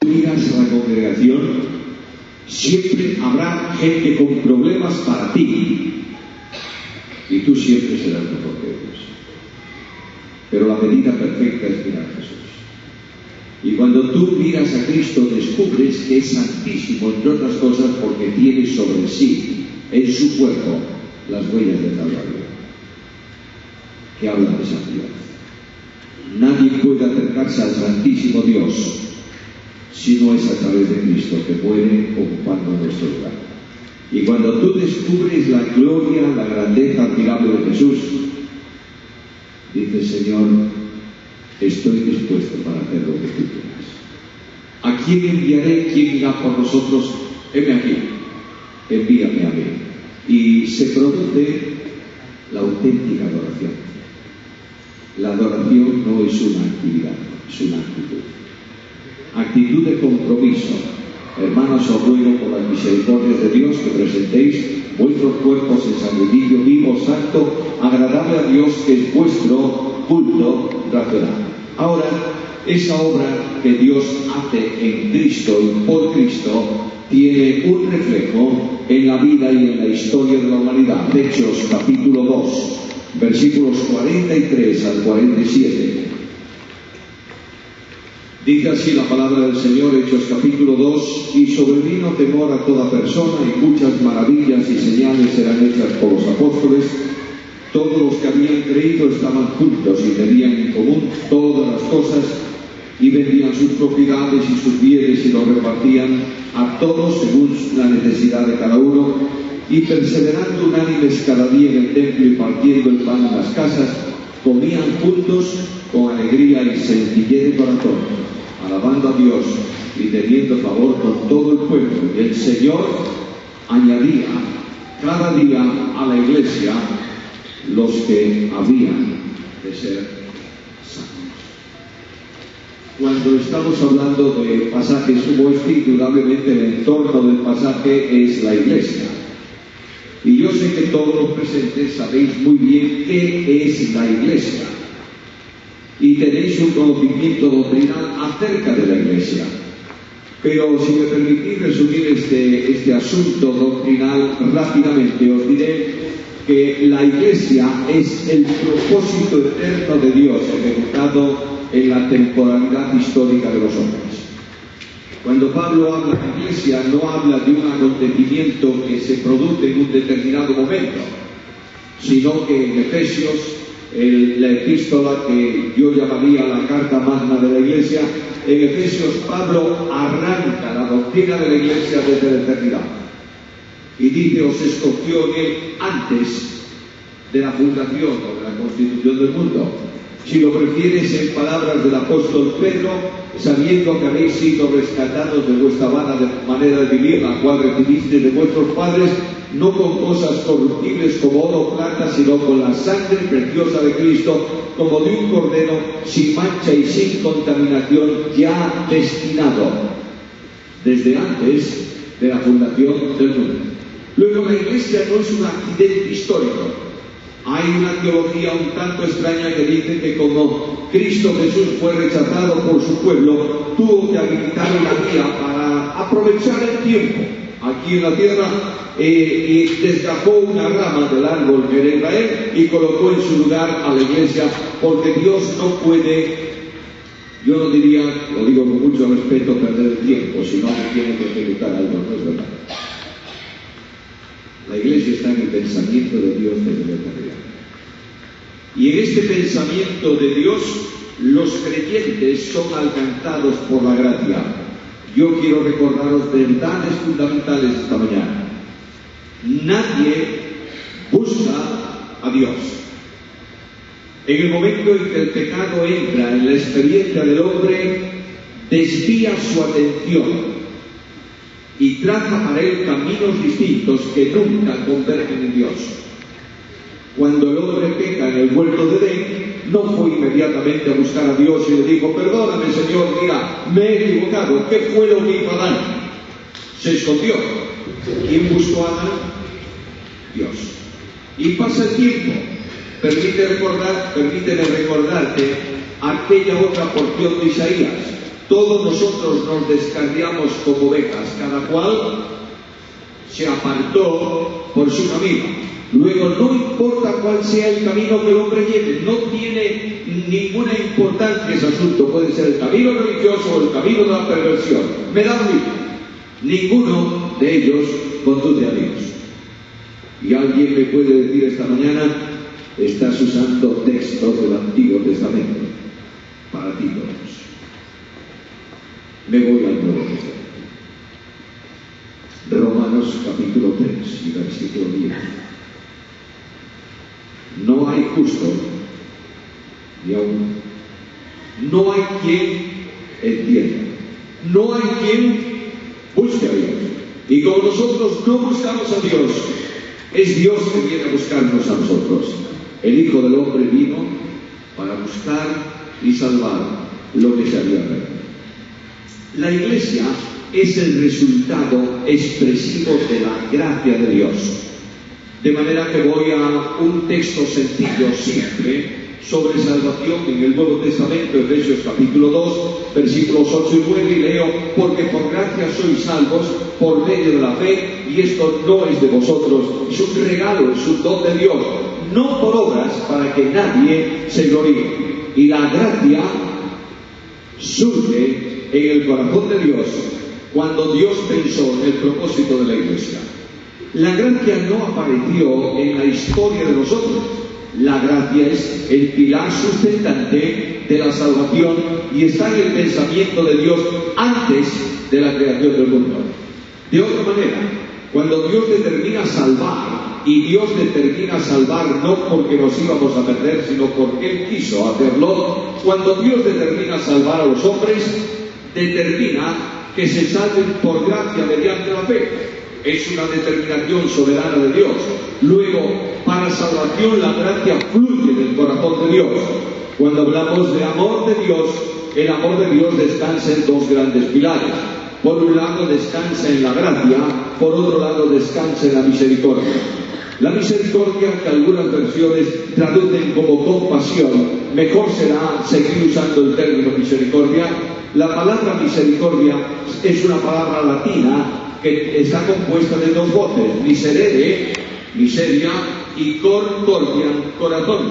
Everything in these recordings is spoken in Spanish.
llegas a la congregación, siempre habrá gente con problemas para ti. Y tú siempre serás mejor que ellos. Pero la medida perfecta es mirar a Jesús. Y cuando tú miras a Cristo, descubres que es santísimo, entre otras cosas, porque tiene sobre sí, en su cuerpo, las huellas del Calvario, que hablan de santidad. Nadie puede acercarse al Santísimo Dios si no es a través de Cristo, que muere ocupando nuestro lugar. Y cuando tú descubres la gloria, la grandeza admirable de Jesús, dices: Señor, estoy dispuesto para hacer lo que tú quieras. ¿A quién enviaré? ¿Quién irá por nosotros? Heme aquí, envíame a mí. Y se produce la auténtica adoración. La adoración no es una actividad, es una actitud. Actitud de compromiso. Hermanos, os ruego por las misericordias de Dios que presentéis vuestros cuerpos en sacrificio vivo, santo, agradable a Dios, que es vuestro culto racional. Ahora, esa obra que Dios hace en Cristo y por Cristo tiene un reflejo en la vida y en la historia de la humanidad. Hechos capítulo 2, versículos 43 al 47. Dice así la palabra del Señor, Hechos capítulo 2: y sobrevino temor a toda persona, y muchas maravillas y señales eran hechas por los apóstoles. Todos los que habían creído estaban juntos y tenían en común todas las cosas, y vendían sus propiedades y sus bienes y los repartían a todos según la necesidad de cada uno, y perseverando unánimes cada día en el templo y partiendo el pan en las casas, comían juntos con alegría y sencillez de corazón, alabando a Dios y teniendo favor con todo el pueblo. Y el Señor añadía cada día a la iglesia los que habían de ser sanos. Cuando estamos hablando de pasajes como este, indudablemente el entorno del pasaje es la iglesia. Y yo sé que todos los presentes sabéis muy bien qué es la iglesia. Y tenéis un conocimiento doctrinal acerca de la iglesia. Pero si me permitís resumir este asunto doctrinal rápidamente, os diré que la iglesia es el propósito eterno de Dios ejecutado en la temporalidad histórica de los hombres. Cuando Pablo habla de iglesia, no habla de un acontecimiento que se produce en un determinado momento, sino que en Efesios, la epístola que yo llamaría la carta magna de la iglesia, en Efesios Pablo arranca la doctrina de la iglesia desde la eternidad. Y dice: os escogió en él antes de la fundación o de la constitución del mundo. Si lo prefieres en palabras del apóstol Pedro, sabiendo que habéis sido rescatados de vuestra vana manera de vivir, la cual recibisteis de vuestros padres, no con cosas corruptibles como oro o plata, sino con la sangre preciosa de Cristo, como de un cordero sin mancha y sin contaminación, ya destinado desde antes de la fundación del mundo. Luego, la iglesia no es un accidente histórico. Hay una teología un tanto extraña que dice que como Cristo Jesús fue rechazado por su pueblo, tuvo que habilitar una vía para aprovechar el tiempo aquí en la tierra, y desgajó una rama del árbol que era Israel y colocó en su lugar a la iglesia, porque Dios no puede, yo no diría, lo digo con mucho respeto, perder el tiempo, sino que tiene que ejecutar algo, no es verdad. La iglesia está en el pensamiento de Dios desde la eternidad. Y en este pensamiento de Dios, los creyentes son alcanzados por la gracia. Yo quiero recordaros verdades fundamentales esta mañana. Nadie busca a Dios. En el momento en que el pecado entra en la experiencia del hombre, desvía su atención y traza para él caminos distintos que nunca convergen en Dios. Cuando el hombre peca en el huerto de Edén, no fue inmediatamente a buscar a Dios y le dijo: perdóname, Señor, mira, me he equivocado. ¿Qué fue lo que hizo Adán? Se escondió. ¿Quién buscó a Adán? Dios. Y pasa el tiempo. Permíteme recordarte aquella otra porción de Isaías. todos nosotros nos descarriamos como ovejas, cada cual se apartó por su camino. Luego, no importa cuál sea el camino que el hombre lleve, no tiene ninguna importancia ese asunto. Puede ser el camino religioso o el camino de la perversión. Me da lo mismo. Ninguno de ellos conduce a Dios. Y alguien me puede decir esta mañana: estás usando textos del Antiguo Testamento para ti todos. Me voy al Nuevo Testamento. Romanos capítulo 3 y versículo 10. No hay justo ni aún. No hay quien entienda. No hay quien busque a Dios. Y como nosotros no buscamos a Dios, es Dios que viene a buscarnos a nosotros. El Hijo del Hombre vino para buscar y salvar lo que se había perdido. La Iglesia es el resultado expresivo de la gracia de Dios. De manera que voy a un texto sencillo, simple, sobre salvación en el Nuevo Testamento, Efesios capítulo 2, versículos 8 y 9, y leo: porque por gracia sois salvos por medio de la fe, y esto no es de vosotros, es un regalo, es un don de Dios, no por obras, para que nadie se gloríe. Y la gracia surge en el corazón de Dios cuando Dios pensó en el propósito de la Iglesia. La gracia no apareció en la historia de nosotros. La gracia es el pilar sustentante de la salvación y está en el pensamiento de Dios antes de la creación del mundo. De otra manera, cuando Dios determina salvar, y Dios determina salvar no porque nos íbamos a perder, sino porque Él quiso hacerlo, cuando Dios determina salvar a los hombres, determina que se salven por gracia mediante la fe. Es una determinación soberana de Dios. Luego, para salvación, la gracia fluye del corazón de Dios. Cuando hablamos de amor de Dios, el amor de Dios descansa en dos grandes pilares. Por un lado descansa en la gracia, por otro lado descansa en la misericordia. La misericordia, que algunas versiones traducen como compasión, mejor será seguir usando el término misericordia. La palabra misericordia es una palabra latina que está compuesta de dos voces: miserere, miseria, y cordia, corazón.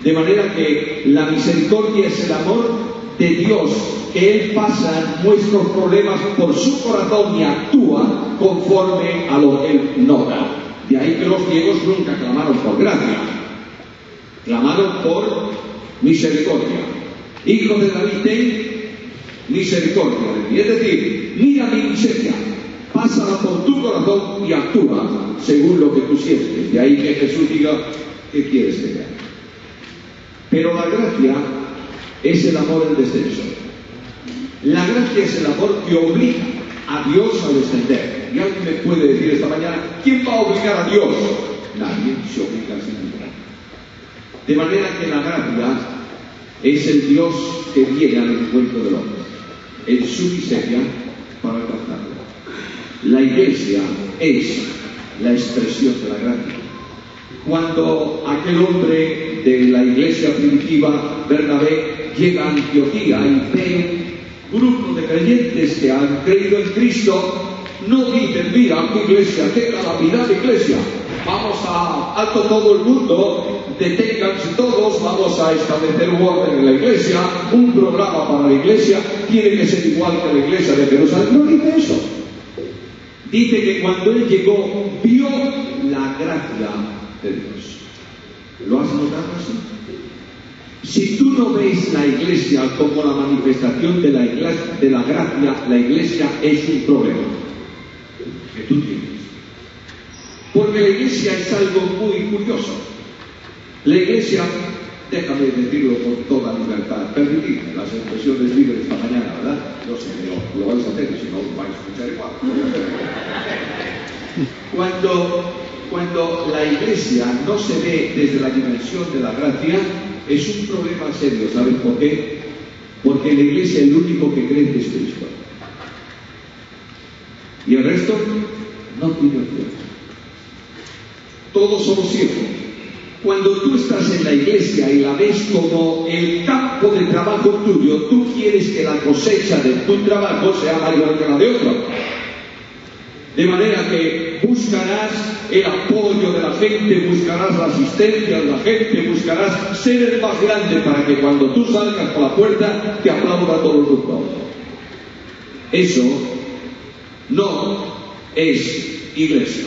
De manera que la misericordia es el amor de Dios, que Él pasa nuestros problemas por su corazón y actúa conforme a lo que Él no da. De ahí que los ciegos nunca clamaron por gracia, clamaron por misericordia. Hijo de David, ten misericordia de mí. Es decir, mira mi miseria, pásala por tu corazón y actúa según lo que tú sientes. De ahí que Jesús diga: ¿qué quieres que haga? Pero la gracia es el amor en descenso. La gracia es el amor que obliga a Dios a descender. Y alguien me puede decir esta mañana: ¿quién va a obligar a Dios? Nadie se obliga a sí mismo. De manera que la gracia es el Dios que viene al encuentro del hombre en su miseria para alcanzarlo. La Iglesia es la expresión de la gracia. Cuando aquel hombre de la iglesia primitiva, Bernabé, llega a Antioquía y ve un grupo de creyentes que han creído en Cristo, no dicen: mira, tu iglesia, qué calamidad de iglesia, vamos a alto todo el mundo, deténganse todos, vamos a establecer un orden en la iglesia, un programa para la iglesia, tiene que ser igual que la iglesia de Jerusalén. No dice eso. Dice que cuando él llegó, vio la gracia de Dios. ¿Lo has notado así? Si tú no ves la iglesia como la manifestación de la gracia, la iglesia es un problema que tú tienes. Porque la iglesia es algo muy curioso. La iglesia, déjame decirlo con toda libertad, permitidme las expresiones libres esta mañana, ¿verdad? No sé, lo vais a hacer, si no vais a escuchar igual. Cuando la iglesia no se ve desde la dimensión de la gracia, es un problema serio. ¿Sabes por qué? Porque en la iglesia el único que crece es Cristo. Y el resto no tiene opción. Todos somos ciegos. Cuando tú estás en la iglesia y la ves como el campo de trabajo tuyo, tú quieres que la cosecha de tu trabajo sea mayor que la de otro. De manera que buscarás el apoyo de la gente, buscarás la asistencia de la gente, buscarás ser el más grande para que cuando tú salgas por la puerta te aplauda todo el mundo. Eso no es iglesia,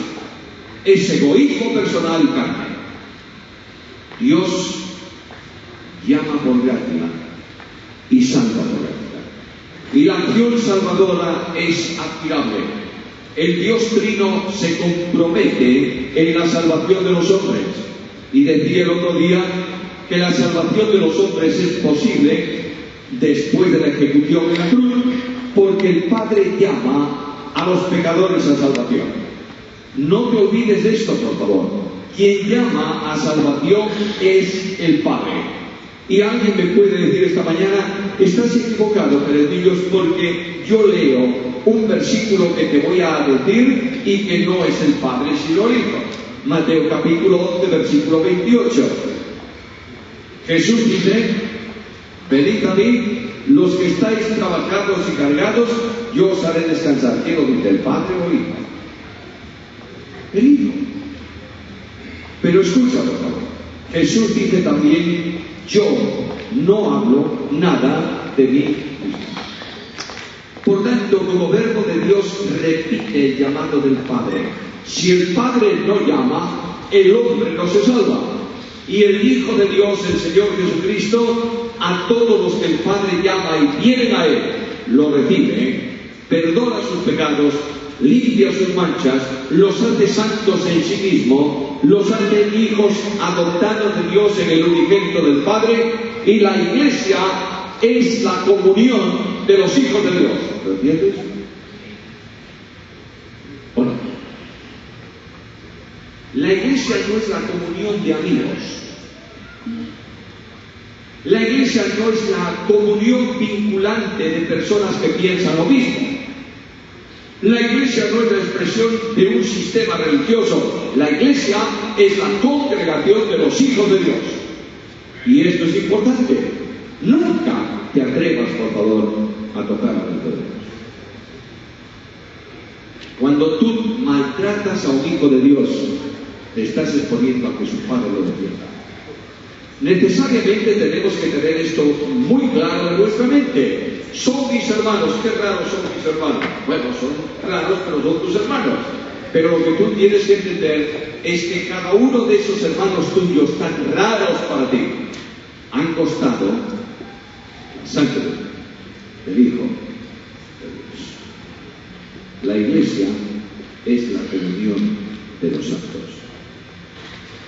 es egoísmo personal y carne. Dios llama por gracia y salva por gracia. Y la acción salvadora es admirable. El Dios Trino se compromete en la salvación de los hombres. Y decía el otro día que la salvación de los hombres es posible después de la ejecución en la cruz, porque el Padre llama a los pecadores a salvación. No te olvides de esto, por favor. Quien llama a salvación es el Padre. Y alguien me puede decir esta mañana, estás equivocado, Pedrillos, porque yo leo un versículo que te voy a decir y que no es el Padre sino el Hijo. Mateo capítulo 11, versículo 28. Jesús dice: venid a mí, los que estáis trabajados y cargados, yo os haré descansar. ¿Quién lo dice, el Padre o el Hijo? El Hijo. Pero escucha, por favor. Jesús dice también: yo no hablo nada de mí mismo. Por tanto, como verbo de Dios repite el llamado del Padre. Si el Padre no llama, el hombre no se salva. Y el Hijo de Dios, el Señor Jesucristo, a todos los que el Padre llama y vienen a Él, lo recibe, perdona sus pecados, limpia sus manchas, los hace santos en sí mismo, los hace hijos adoptados de Dios en el unigénito del Padre, y la Iglesia es la comunión de los hijos de Dios. ¿Lo entiendes? Bueno, la Iglesia no es la comunión de amigos. La Iglesia no es la comunión vinculante de personas que piensan lo mismo. La Iglesia no es la expresión de un sistema religioso. La Iglesia es la congregación de los hijos de Dios. Y esto es importante. Nunca te atrevas, por favor, a tocar a los Dios. Cuando tú maltratas a un hijo de Dios, te estás exponiendo a que su padre lo defienda. Necesariamente tenemos que tener esto muy claro en nuestra mente. Son mis hermanos. Qué raros son mis hermanos. Bueno, son raros, pero son tus hermanos. Pero lo que tú tienes que entender es que cada uno de esos hermanos tuyos tan raros para ti han costado sangre del Hijo de Dios. La Iglesia es la comunión de los santos.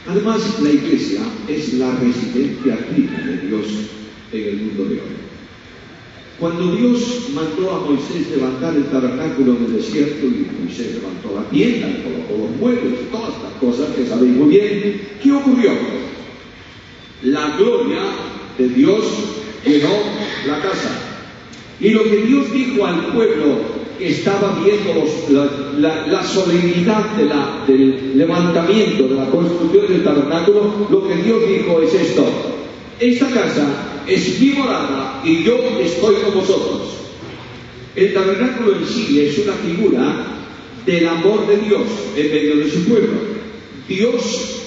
Además, la Iglesia es la residencia digna de Dios en el mundo de hoy. Cuando Dios mandó a Moisés levantar el tabernáculo en el desierto, y Moisés levantó la tienda y colocó los muebles y todas las cosas que sabéis muy bien, ¿qué ocurrió? La gloria de Dios llenó la casa. Y lo que Dios dijo al pueblo que estaba viendo la solemnidad del levantamiento, de la construcción del tabernáculo, lo que Dios dijo es esto: esta casa es mi morada y yo estoy con vosotros. El tabernáculo en sí es una figura del amor de Dios en medio de su pueblo. Dios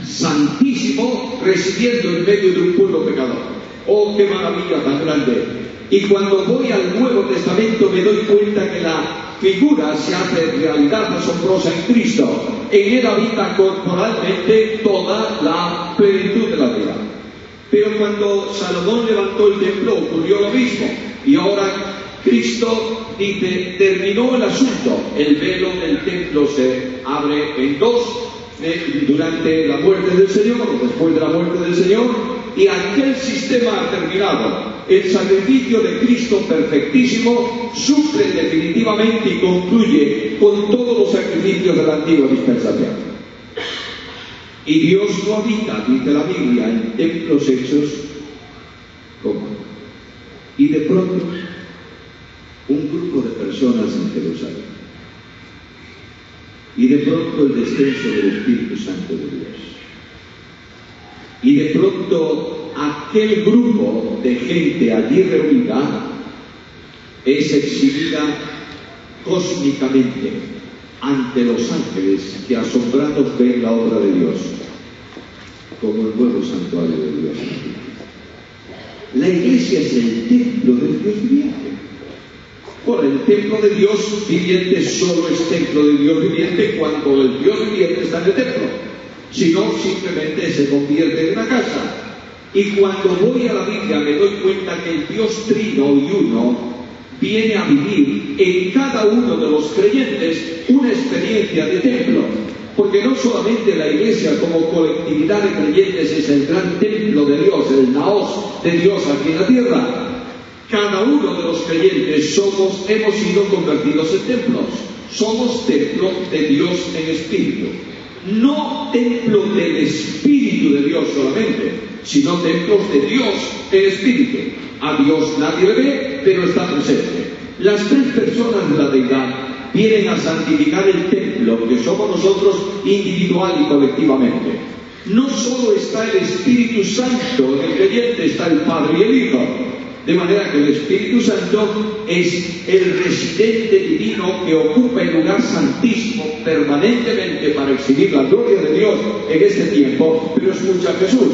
santísimo residiendo en medio de un pueblo pecador. ¡Oh, qué maravilla tan grande! Y cuando voy al Nuevo Testamento me doy cuenta que la figura se hace realidad asombrosa en Cristo. En Él habita corporalmente toda la plenitud de la vida. Pero cuando Salomón levantó el templo ocurrió lo mismo. Y ahora Cristo dice: terminó el asunto. El velo del templo se abre en dos durante la muerte del Señor o después de la muerte del Señor, y aquel sistema ha terminado. El sacrificio de Cristo perfectísimo suple definitivamente y concluye con todos los sacrificios de la antigua dispensación. Y Dios no habita, dice la Biblia, en templos hechos con mano. Y de pronto, un grupo de personas en Jerusalén. Y de pronto el descenso del Espíritu Santo de Dios. Y de pronto aquel grupo de gente allí reunida es exhibida cósmicamente ante los ángeles que asombrados ven la obra de Dios, como el nuevo santuario de Dios. La iglesia es el templo del Dios viviente. Por el templo de Dios viviente solo es templo de Dios viviente cuando el Dios viviente está en el templo. Si no, simplemente se convierte en una casa. Y cuando voy a la Biblia me doy cuenta que el Dios trino y uno viene a vivir en cada uno de los creyentes una experiencia de templo. Porque no solamente la iglesia como colectividad de creyentes es el gran templo de Dios, el naos de Dios aquí en la tierra. Cada uno de los creyentes hemos sido convertidos en templos. Somos templo de Dios en espíritu. No templo del Espíritu de Dios solamente, sino templos de Dios en espíritu. A Dios nadie le ve, pero está presente. Las tres personas de la deidad vienen a santificar el templo que somos nosotros individual y colectivamente. No solo está el Espíritu Santo en el creyente, está el Padre y el Hijo. De manera que el Espíritu Santo es el residente divino que ocupa el lugar santísimo permanentemente para exhibir la gloria de Dios en este tiempo, pero escucha Jesús: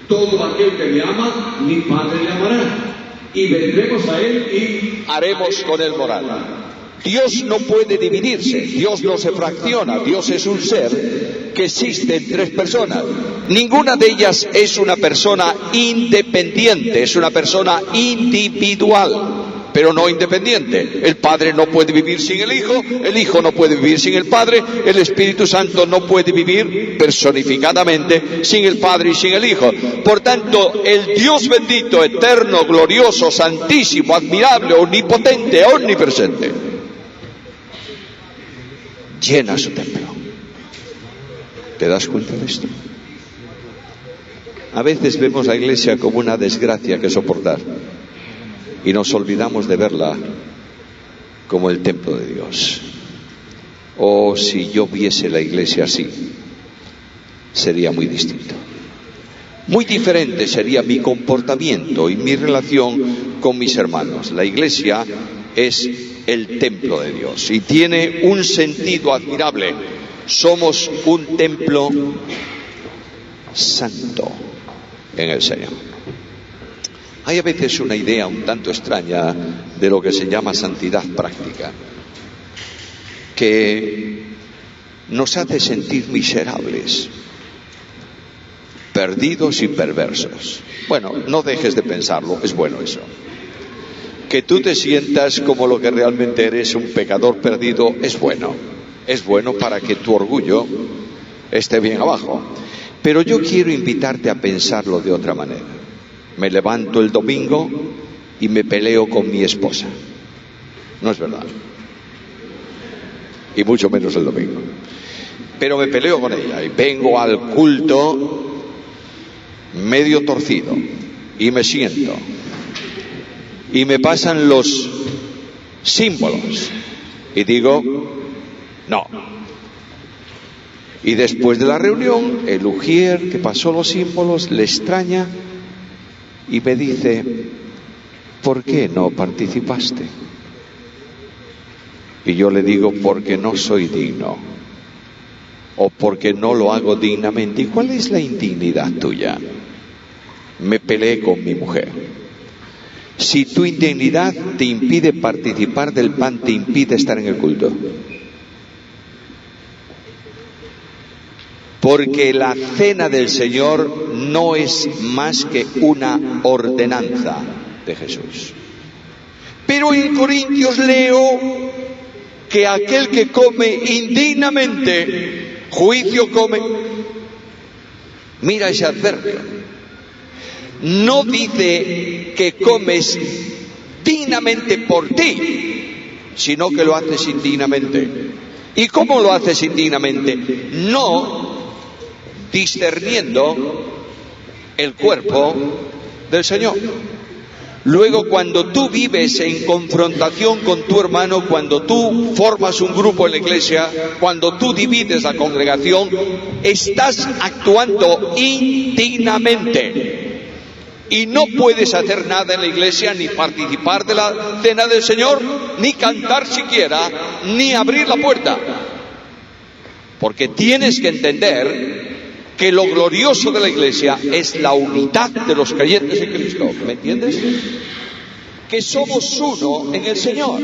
todo aquel que me ama, mi Padre le amará, y vendremos a él y haremos con él morada. Dios no puede dividirse, Dios no se fracciona, Dios es un ser que existe en tres personas. Ninguna de ellas es una persona independiente, es una persona individual, pero no independiente. El Padre no puede vivir sin el Hijo no puede vivir sin el Padre, el Espíritu Santo no puede vivir personificadamente sin el Padre y sin el Hijo. Por tanto, el Dios bendito, eterno, glorioso, santísimo, admirable, omnipotente, omnipresente, llena su templo. ¿Te das cuenta de esto? A veces vemos la iglesia como una desgracia que soportar y nos olvidamos de verla como el templo de Dios. Oh, si yo viese la iglesia así, sería muy distinto. Muy diferente sería mi comportamiento y mi relación con mis hermanos. La iglesia es el templo de Dios y tiene un sentido admirable. Somos un templo santo en el Señor. Hay a veces una idea un tanto extraña de lo que se llama santidad práctica, que nos hace sentir miserables, perdidos y perversos. Bueno, no dejes de pensarlo, es bueno eso. Que tú te sientas como lo que realmente eres, un pecador perdido, es bueno. Es bueno para que tu orgullo esté bien abajo. Pero yo quiero invitarte a pensarlo de otra manera. Me levanto el domingo y me peleo con mi esposa. No es verdad. Y mucho menos el domingo. Pero me peleo con ella y vengo al culto medio torcido y me siento. Y me pasan los símbolos y digo: no. Y después de la reunión, el ujier que pasó los símbolos le extraña y me dice: ¿por qué no participaste? Y yo le digo: porque no soy digno, o porque no lo hago dignamente. ¿Y cuál es la indignidad tuya? Me peleé con mi mujer. Si tu indignidad te impide participar del pan, te impide estar en el culto. Porque la cena del Señor no es más que una ordenanza de Jesús. Pero en Corintios leo que aquel que come indignamente, juicio come. Mira ese adverbio. No dice que comes dignamente por ti, sino que lo haces indignamente. ¿Y cómo lo haces indignamente? No discerniendo el cuerpo del Señor. Luego, cuando tú vives en confrontación con tu hermano, cuando tú formas un grupo en la iglesia, cuando tú divides la congregación, estás actuando indignamente. Y no puedes hacer nada en la iglesia, ni participar de la cena del Señor, ni cantar siquiera, ni abrir la puerta. Porque tienes que entender que lo glorioso de la iglesia es la unidad de los creyentes en Cristo. ¿Me entiendes? Que somos uno en el Señor.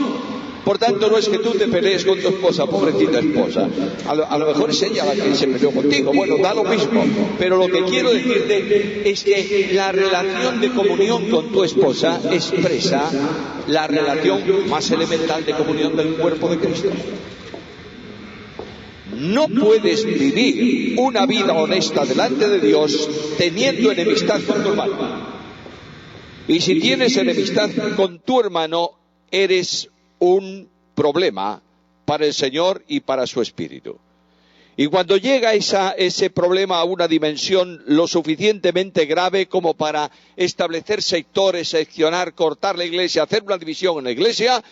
Por tanto, no es que tú te pelees con tu esposa, pobrecita esposa. A lo mejor es ella la que se peleó contigo. Bueno, da lo mismo. Pero lo que quiero decirte es que la relación de comunión con tu esposa expresa la relación más elemental de comunión del cuerpo de Cristo. No puedes vivir una vida honesta delante de Dios teniendo enemistad con tu hermano. Y si tienes enemistad con tu hermano, eres un problema para el Señor y para su espíritu. Y cuando llega ese problema a una dimensión lo suficientemente grave como para establecer sectores, seccionar, cortar la iglesia, hacer una división en la iglesia,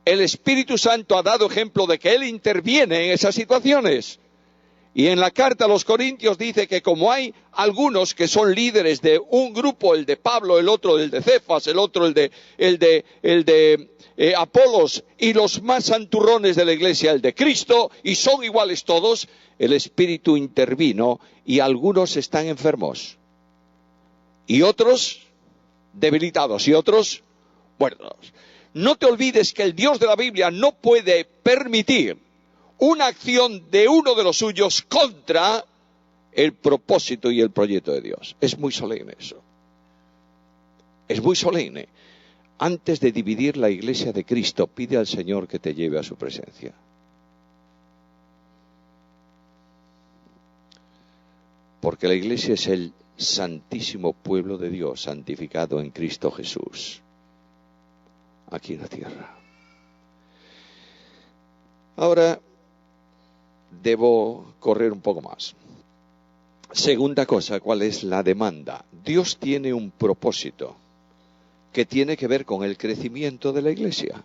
el Espíritu Santo ha dado ejemplo de que Él interviene en esas situaciones. Y en la carta a los Corintios dice que como hay algunos que son líderes de un grupo, el de Pablo, el otro el de Cefas, el otro el de Apolos, y los más santurrones de la iglesia, el de Cristo, y son iguales todos, el Espíritu intervino y algunos están enfermos. Y otros debilitados, y otros muertos. No te olvides que el Dios de la Biblia no puede permitir una acción de uno de los suyos contra el propósito y el proyecto de Dios. Es muy solemne eso. Es muy solemne. Antes de dividir la iglesia de Cristo, pide al Señor que te lleve a su presencia. Porque la iglesia es el santísimo pueblo de Dios, santificado en Cristo Jesús, aquí en la tierra. Ahora debo correr un poco más. Segunda cosa, ¿cuál es la demanda? Dios tiene un propósito que tiene que ver con el crecimiento de la iglesia.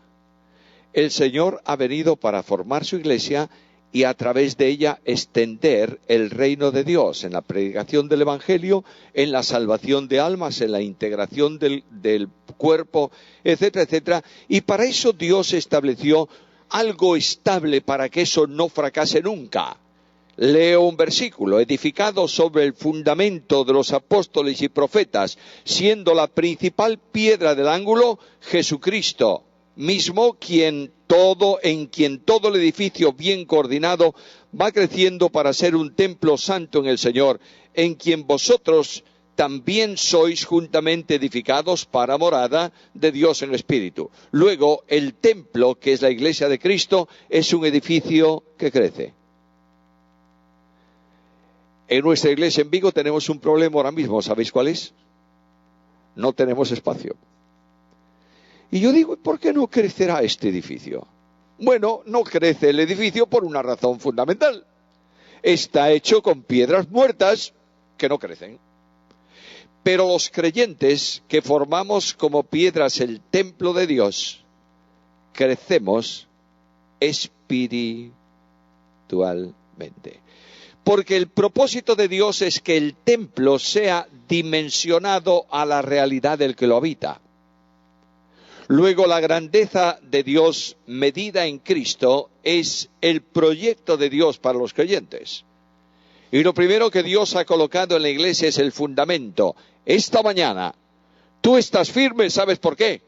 El Señor ha venido para formar su iglesia y a través de ella extender el reino de Dios en la predicación del Evangelio, en la salvación de almas, en la integración del cuerpo, etcétera, etcétera. Y para eso Dios estableció algo estable para que eso no fracase nunca. Leo un versículo: edificado sobre el fundamento de los apóstoles y profetas, siendo la principal piedra del ángulo Jesucristo mismo, en quien todo el edificio bien coordinado va creciendo para ser un templo santo en el Señor, en quien vosotros también sois juntamente edificados para morada de Dios en el Espíritu. Luego, el templo, que es la iglesia de Cristo, es un edificio que crece. En nuestra iglesia en Vigo tenemos un problema ahora mismo, ¿sabéis cuál es? No tenemos espacio. Y yo digo, ¿por qué no crecerá este edificio? Bueno, no crece el edificio por una razón fundamental. Está hecho con piedras muertas que no crecen. Pero los creyentes que formamos como piedras el templo de Dios, crecemos espiritualmente. Porque el propósito de Dios es que el templo sea dimensionado a la realidad del que lo habita. Luego, la grandeza de Dios medida en Cristo es el proyecto de Dios para los creyentes. Y lo primero que Dios ha colocado en la iglesia es el fundamento. Esta mañana, tú estás firme, ¿sabes por qué?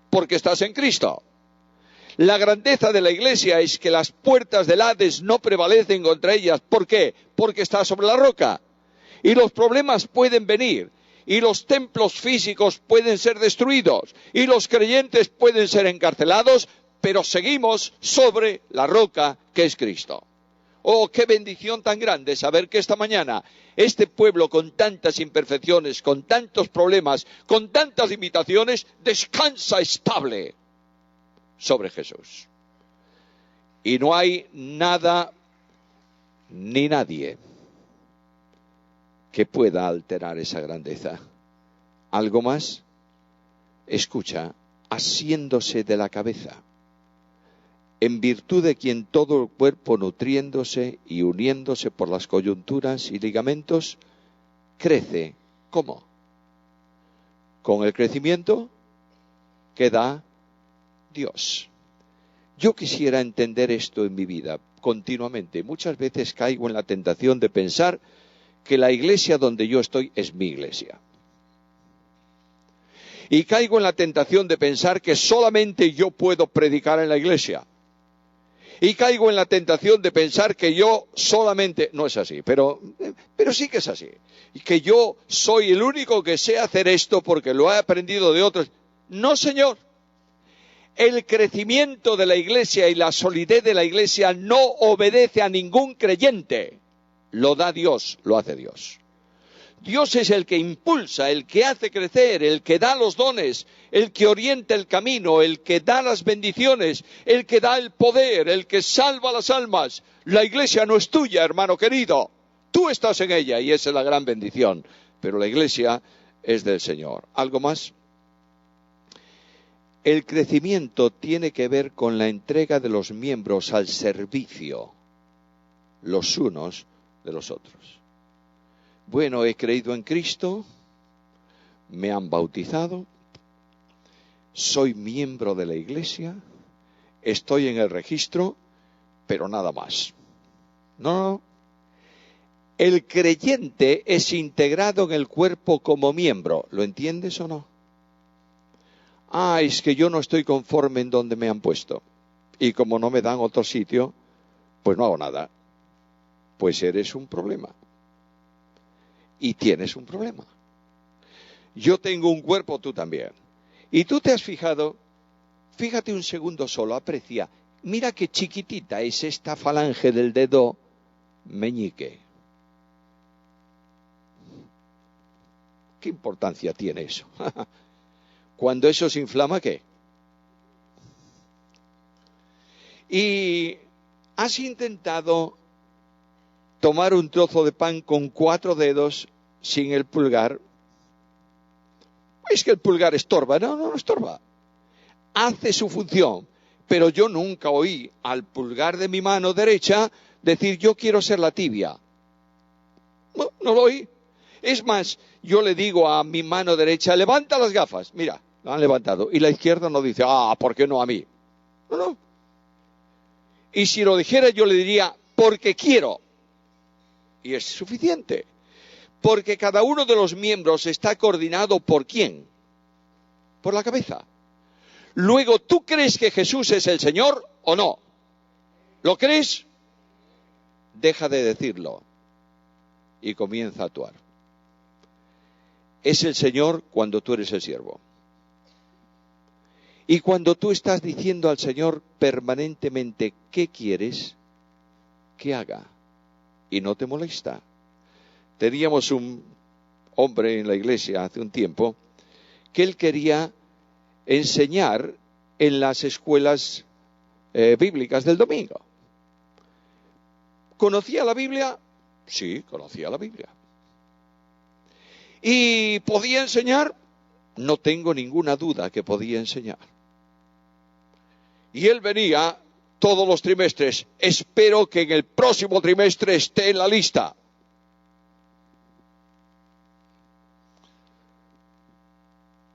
Porque estás en Cristo. La grandeza de la iglesia es que las puertas del Hades no prevalecen contra ellas. ¿Por qué? Porque está sobre la roca. Y los problemas pueden venir. Y los templos físicos pueden ser destruidos. Y los creyentes pueden ser encarcelados. Pero seguimos sobre la roca que es Cristo. Oh, qué bendición tan grande saber que esta mañana este pueblo con tantas imperfecciones, con tantos problemas, con tantas limitaciones, descansa estable sobre Jesús. Y no hay nada ni nadie que pueda alterar esa grandeza. ¿Algo más? escucha, asiéndose de la cabeza, en virtud de quien todo el cuerpo, nutriéndose y uniéndose por las coyunturas y ligamentos, crece. ¿Cómo? Con el crecimiento que da Dios. Yo quisiera entender esto en mi vida continuamente. Muchas veces caigo en la tentación de pensar que la iglesia donde yo estoy es mi iglesia. Y caigo en la tentación de pensar que solamente yo puedo predicar en la iglesia. Y caigo en la tentación de pensar que yo solamente, no es así, pero sí que es así. Y que yo soy el único que sé hacer esto porque lo he aprendido de otros. No, señor. El crecimiento de la iglesia y la solidez de la iglesia no obedece a ningún creyente. Lo da Dios, lo hace Dios. Dios es el que impulsa, el que hace crecer, el que da los dones, el que orienta el camino, el que da las bendiciones, el que da el poder, el que salva las almas. La iglesia no es tuya, hermano querido. Tú estás en ella y esa es la gran bendición. Pero la iglesia es del Señor. ¿Algo más? El crecimiento tiene que ver con la entrega de los miembros al servicio, los unos de los otros. Bueno, he creído en Cristo, me han bautizado, soy miembro de la iglesia, estoy en el registro, pero nada más. No. El creyente es integrado en el cuerpo como miembro. ¿Lo entiendes o no? Es que yo no estoy conforme en donde me han puesto. Y como no me dan otro sitio, pues no hago nada. Pues eres un problema. Y tienes un problema. Yo tengo un cuerpo, tú también. Y tú te has fijado, fíjate un segundo solo, aprecia. Mira qué chiquitita es esta falange del dedo meñique. ¿Qué importancia tiene eso? Cuando eso se inflama, ¿qué? Y has intentado tomar un trozo de pan con 4 dedos sin el pulgar. Es que el pulgar estorba. No estorba. Hace su función. Pero yo nunca oí al pulgar de mi mano derecha decir yo quiero ser la tibia. No lo oí. Es más, yo le digo a mi mano derecha, levanta las gafas. Mira, lo han levantado. Y la izquierda no dice, ¿por qué no a mí? No. Y si lo dijera yo le diría, porque quiero. Y es suficiente. Porque cada uno de los miembros está coordinado ¿por quién? Por la cabeza. Luego, ¿tú crees que Jesús es el Señor o no? ¿Lo crees? Deja de decirlo y comienza a actuar. Es el Señor cuando tú eres el siervo. Y cuando tú estás diciendo al Señor permanentemente ¿qué quieres que haga? Y no te molesta. Teníamos un hombre en la iglesia hace un tiempo que él quería enseñar en las escuelas bíblicas del domingo. ¿Conocía la Biblia? Sí, conocía la Biblia. ¿Y podía enseñar? No tengo ninguna duda que podía enseñar. Y él venía todos los trimestres. Espero que en el próximo trimestre esté en la lista.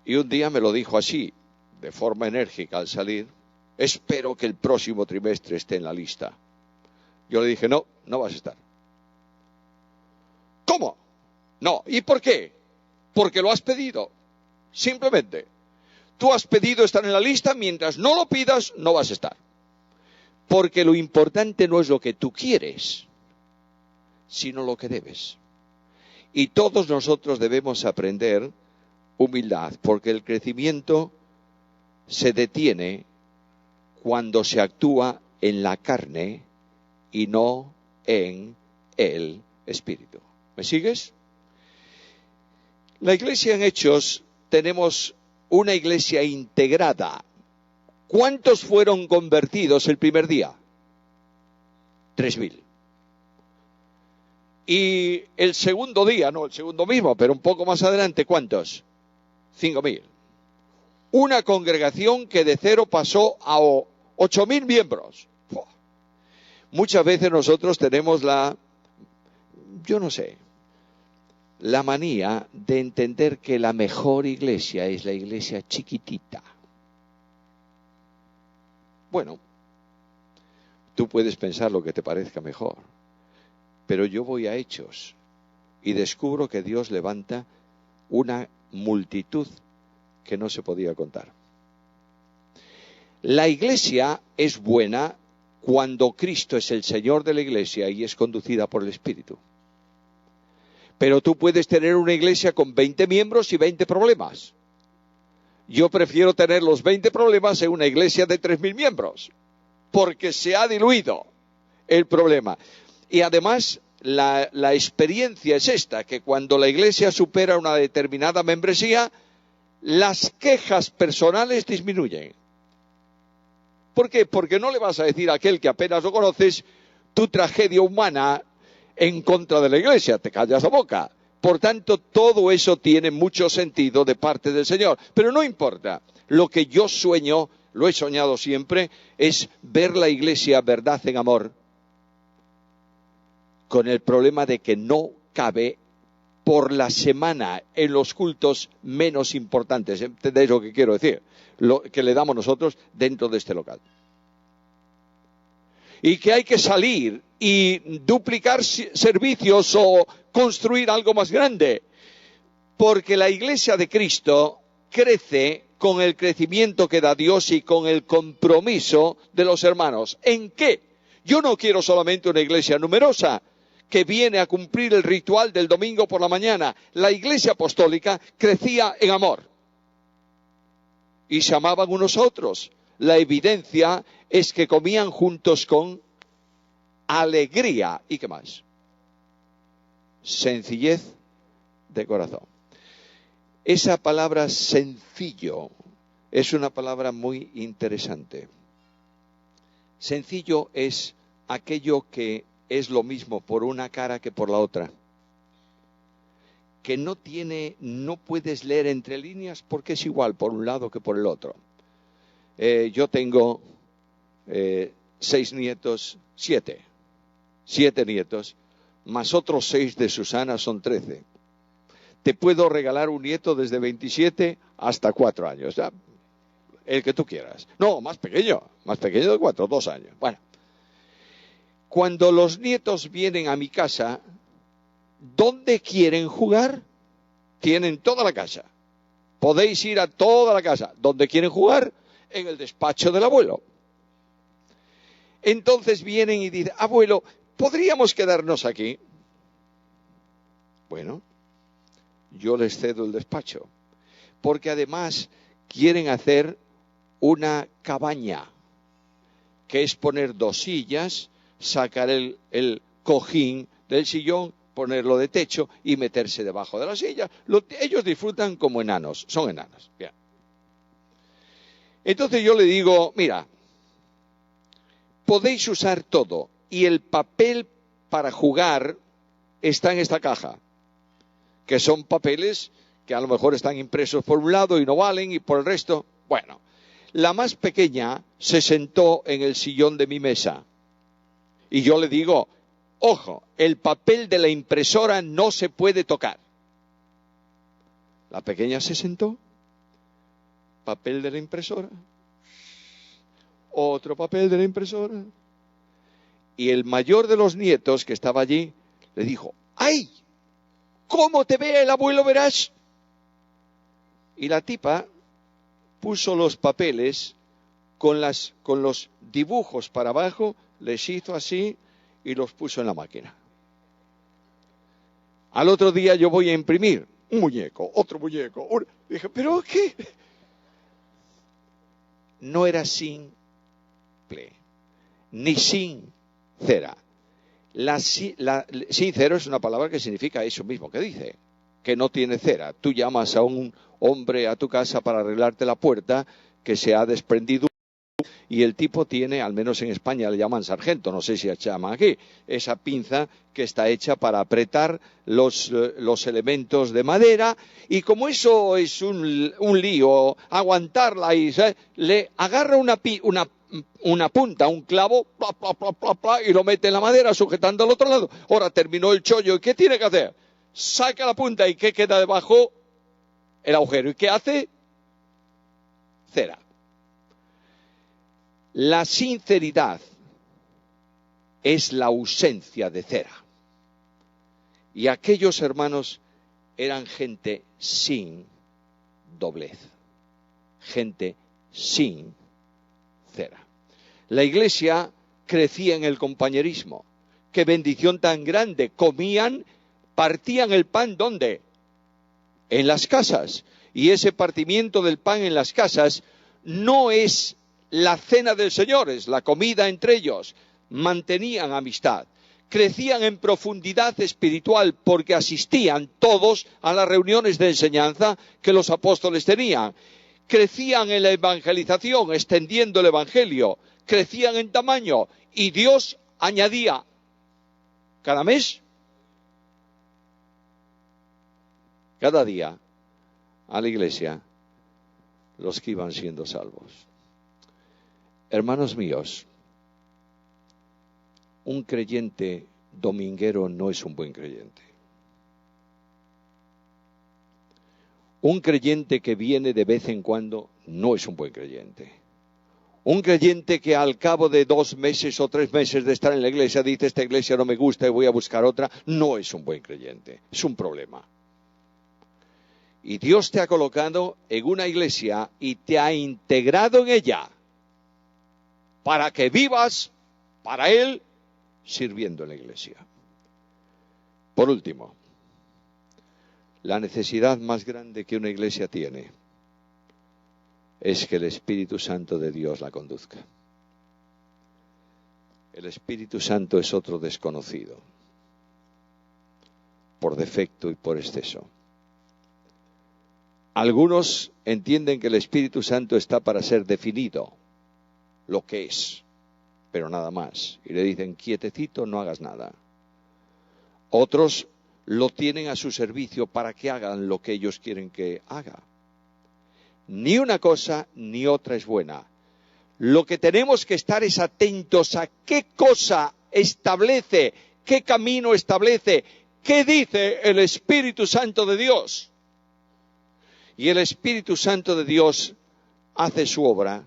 Y un día me lo dijo así, de forma enérgica al salir. Espero que el próximo trimestre esté en la lista. Yo le dije, no vas a estar. ¿Cómo? No. ¿Y por qué? Porque lo has pedido. Simplemente. Tú has pedido estar en la lista, mientras no lo pidas, no vas a estar. Porque lo importante no es lo que tú quieres, sino lo que debes. Y todos nosotros debemos aprender humildad, porque el crecimiento se detiene cuando se actúa en la carne y no en el Espíritu. ¿Me sigues? La iglesia en Hechos tenemos una iglesia integrada. ¿Cuántos fueron convertidos el primer día? 3.000. Y el segundo día, no el segundo mismo, pero un poco más adelante, ¿cuántos? 5.000. Una congregación que de 0 pasó a 8.000 miembros. Muchas veces nosotros tenemos la manía de entender que la mejor iglesia es la iglesia chiquitita. Bueno, tú puedes pensar lo que te parezca mejor, pero yo voy a Hechos y descubro que Dios levanta una multitud que no se podía contar. La iglesia es buena cuando Cristo es el Señor de la iglesia y es conducida por el Espíritu. Pero tú puedes tener una iglesia con 20 miembros y 20 problemas. Yo prefiero tener los 20 problemas en una iglesia de 3.000 miembros, porque se ha diluido el problema. Y además, la experiencia es esta, que cuando la iglesia supera una determinada membresía, las quejas personales disminuyen. ¿Por qué? Porque no le vas a decir a aquel que apenas lo conoces tu tragedia humana en contra de la iglesia, te callas la boca. Por tanto, todo eso tiene mucho sentido de parte del Señor. Pero no importa, lo que yo sueño, lo he soñado siempre, es ver la iglesia verdad en amor, con el problema de que no cabe por la semana en los cultos menos importantes. ¿Entendéis lo que quiero decir? Lo que le damos nosotros dentro de este local. Y que hay que salir y duplicar servicios o construir algo más grande. Porque la iglesia de Cristo crece con el crecimiento que da Dios y con el compromiso de los hermanos. ¿En qué? Yo no quiero solamente una iglesia numerosa que viene a cumplir el ritual del domingo por la mañana. La iglesia apostólica crecía en amor. Y se amaban unos a otros. La evidencia es que comían juntos con alegría. ¿Y qué más? Sencillez de corazón. Esa palabra sencillo es una palabra muy interesante. Sencillo es aquello que es lo mismo por una cara que por la otra. Que no puedes leer entre líneas porque es igual por un lado que por el otro. Yo tengo 7 nietos, más otros 6 de Susana, son 13. Te puedo regalar un nieto desde 27 hasta 4 años, ¿ya? El que tú quieras. No, más pequeño de 4, 2 años. Bueno, cuando los nietos vienen a mi casa, ¿dónde quieren jugar? Tienen toda la casa. Podéis ir a toda la casa. ¿Dónde quieren jugar? En el despacho del abuelo. Entonces vienen y dicen, abuelo, ¿podríamos quedarnos aquí? Bueno, yo les cedo el despacho. Porque además quieren hacer una cabaña, que es poner 2 sillas, sacar el cojín del sillón, ponerlo de techo y meterse debajo de la silla. Ellos disfrutan como enanos, son enanos. Bien. Entonces yo le digo, mira, podéis usar todo y el papel para jugar está en esta caja, que son papeles que a lo mejor están impresos por un lado y no valen y por el resto, bueno. La más pequeña se sentó en el sillón de mi mesa y yo le digo, ojo, el papel de la impresora no se puede tocar. La pequeña se sentó, papel de la impresora, otro papel de la impresora. Y el mayor de los nietos que estaba allí le dijo, ¡ay! ¿Cómo te ve el abuelo Verás? Y la tipa puso los papeles con los dibujos para abajo, les hizo así y los puso en la máquina. Al otro día yo voy a imprimir un muñeco, otro muñeco. Dije, ¿pero qué? No era simple, ni sin cera. Sincero es una palabra que significa eso mismo que dice, que no tiene cera. Tú llamas a un hombre a tu casa para arreglarte la puerta que se ha desprendido y el tipo tiene, al menos en España le llaman sargento, no sé si se llama aquí, esa pinza que está hecha para apretar los elementos de madera, y como eso es un lío, aguantarla, y le agarra una punta, un clavo, pla, pla, pla, pla, pla, y lo mete en la madera sujetando al otro lado. Ahora terminó el chollo, ¿y qué tiene que hacer? Saca la punta, ¿y qué queda debajo? El agujero. ¿Y qué hace? Cera. La sinceridad es la ausencia de cera. Y aquellos hermanos eran gente sin doblez, gente sin cera. La iglesia crecía en el compañerismo. ¡Qué bendición tan grande! Comían, partían el pan, ¿dónde? En las casas. Y ese partimiento del pan en las casas no es la cena del Señor, es la comida entre ellos. Mantenían amistad, crecían en profundidad espiritual porque asistían todos a las reuniones de enseñanza que los apóstoles tenían. Crecían en la evangelización, extendiendo el evangelio, crecían en tamaño, y Dios añadía cada mes, cada día, a la iglesia los que iban siendo salvos. Hermanos míos, un creyente dominguero no es un buen creyente. Un creyente que viene de vez en cuando no es un buen creyente. Un creyente que al cabo de 2 meses o 3 meses de estar en la iglesia dice: esta iglesia no me gusta y voy a buscar otra, no es un buen creyente, es un problema. Y Dios te ha colocado en una iglesia y te ha integrado en ella para que vivas para Él sirviendo en la iglesia. Por último, la necesidad más grande que una iglesia tiene es que el Espíritu Santo de Dios la conduzca. El Espíritu Santo es otro desconocido, por defecto y por exceso. Algunos entienden que el Espíritu Santo está para ser definido, lo que es, pero nada más. Y le dicen: quietecito, no hagas nada. Otros lo tienen a su servicio para que hagan lo que ellos quieren que haga. Ni una cosa ni otra es buena. Lo que tenemos que estar es atentos a qué cosa establece, qué camino establece, qué dice el Espíritu Santo de Dios. Y el Espíritu Santo de Dios hace su obra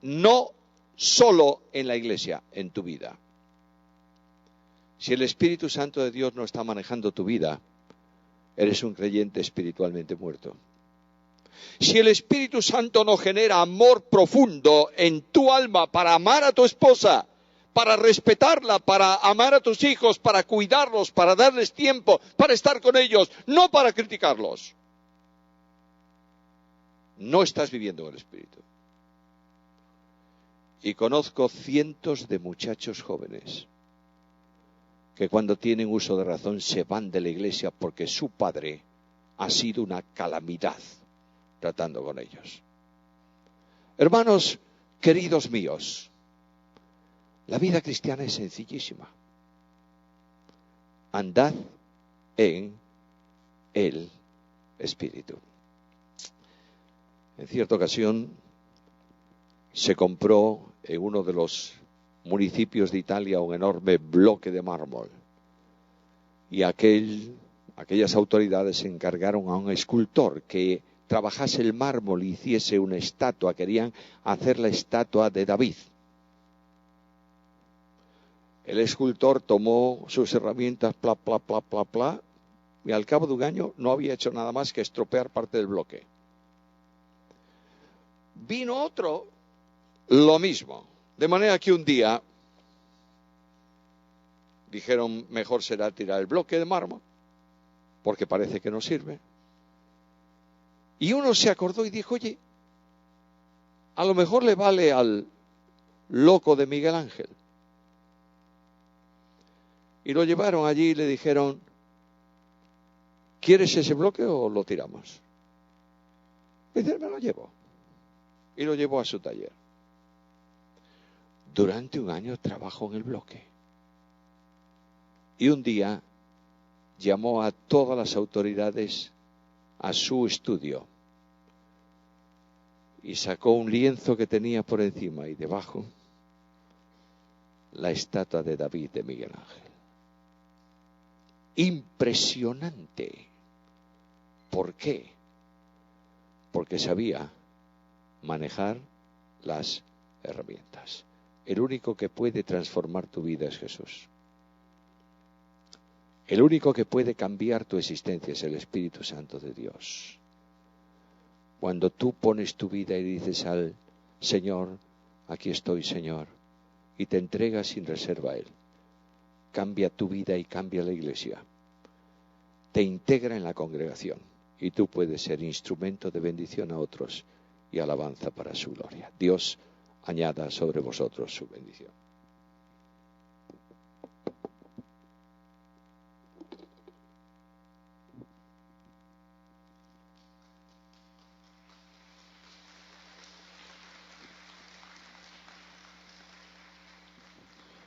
no solo en la iglesia, en tu vida. Si el Espíritu Santo de Dios no está manejando tu vida, eres un creyente espiritualmente muerto. Si el Espíritu Santo no genera amor profundo en tu alma para amar a tu esposa, para respetarla, para amar a tus hijos, para cuidarlos, para darles tiempo, para estar con ellos, no para criticarlos, no estás viviendo en el Espíritu. Y conozco cientos de muchachos jóvenes que cuando tienen uso de razón se van de la iglesia porque su padre ha sido una calamidad tratando con ellos. Hermanos queridos míos, la vida cristiana es sencillísima. Andad en el Espíritu. En cierta ocasión se compró en uno de los municipios de Italia un enorme bloque de mármol. Y aquellas autoridades se encargaron a un escultor que trabajase el mármol y hiciese una estatua. Querían hacer la estatua de David. El escultor tomó sus herramientas, pla, pla, pla, pla, pla, y al cabo de un año no había hecho nada más que estropear parte del bloque. Vino otro, lo mismo. De manera que un día dijeron: mejor será tirar el bloque de mármol, porque parece que no sirve. Y uno se acordó y dijo: oye, a lo mejor le vale al loco de Miguel Ángel. Y lo llevaron allí y le dijeron: ¿quieres ese bloque o lo tiramos? Y dice: me lo llevo. Y lo llevó a su taller. Durante un año trabajó en el bloque. Y un día llamó a todas las autoridades a su estudio y sacó un lienzo que tenía por encima y debajo la estatua de David de Miguel Ángel. Impresionante. ¿Por qué? Porque sabía manejar las herramientas. El único que puede transformar tu vida es Jesús. El único que puede cambiar tu existencia es el Espíritu Santo de Dios. Cuando tú pones tu vida y dices al Señor, aquí estoy, Señor, y te entregas sin reserva a Él, cambia tu vida y cambia la iglesia. Te integra en la congregación y tú puedes ser instrumento de bendición a otros y alabanza para su gloria. Dios añada sobre vosotros su bendición.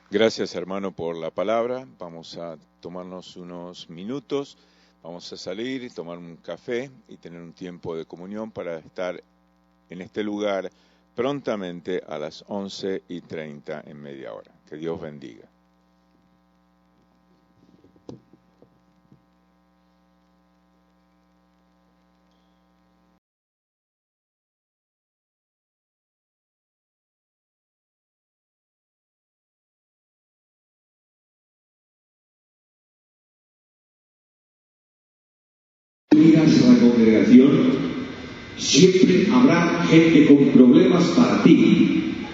Gracias, hermano, por la palabra. Vamos a tomarnos unos minutos, vamos a salir y tomar un café y tener un tiempo de comunión para estar en este lugar prontamente a las 11:30 en media hora. Que Dios bendiga. Miras a la congregación, siempre habrá gente con problemas para ti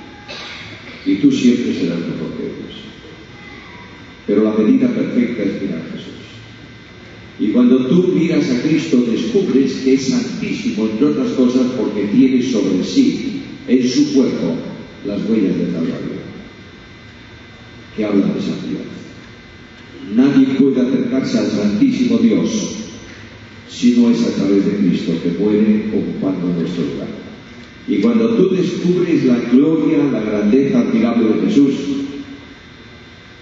y tú siempre serás mejor que ellos. Pero la medida perfecta es mirar a Jesús. Y cuando tú miras a Cristo descubres que es santísimo, entre otras cosas, porque tiene sobre sí, en su cuerpo, las huellas del Calvario, que hablan de santidad. Nadie puede acercarse al Santísimo Dios si no es a través de Cristo, que puede ocupando nuestro lugar. Y cuando tú descubres la gloria, la grandeza admirable de Jesús,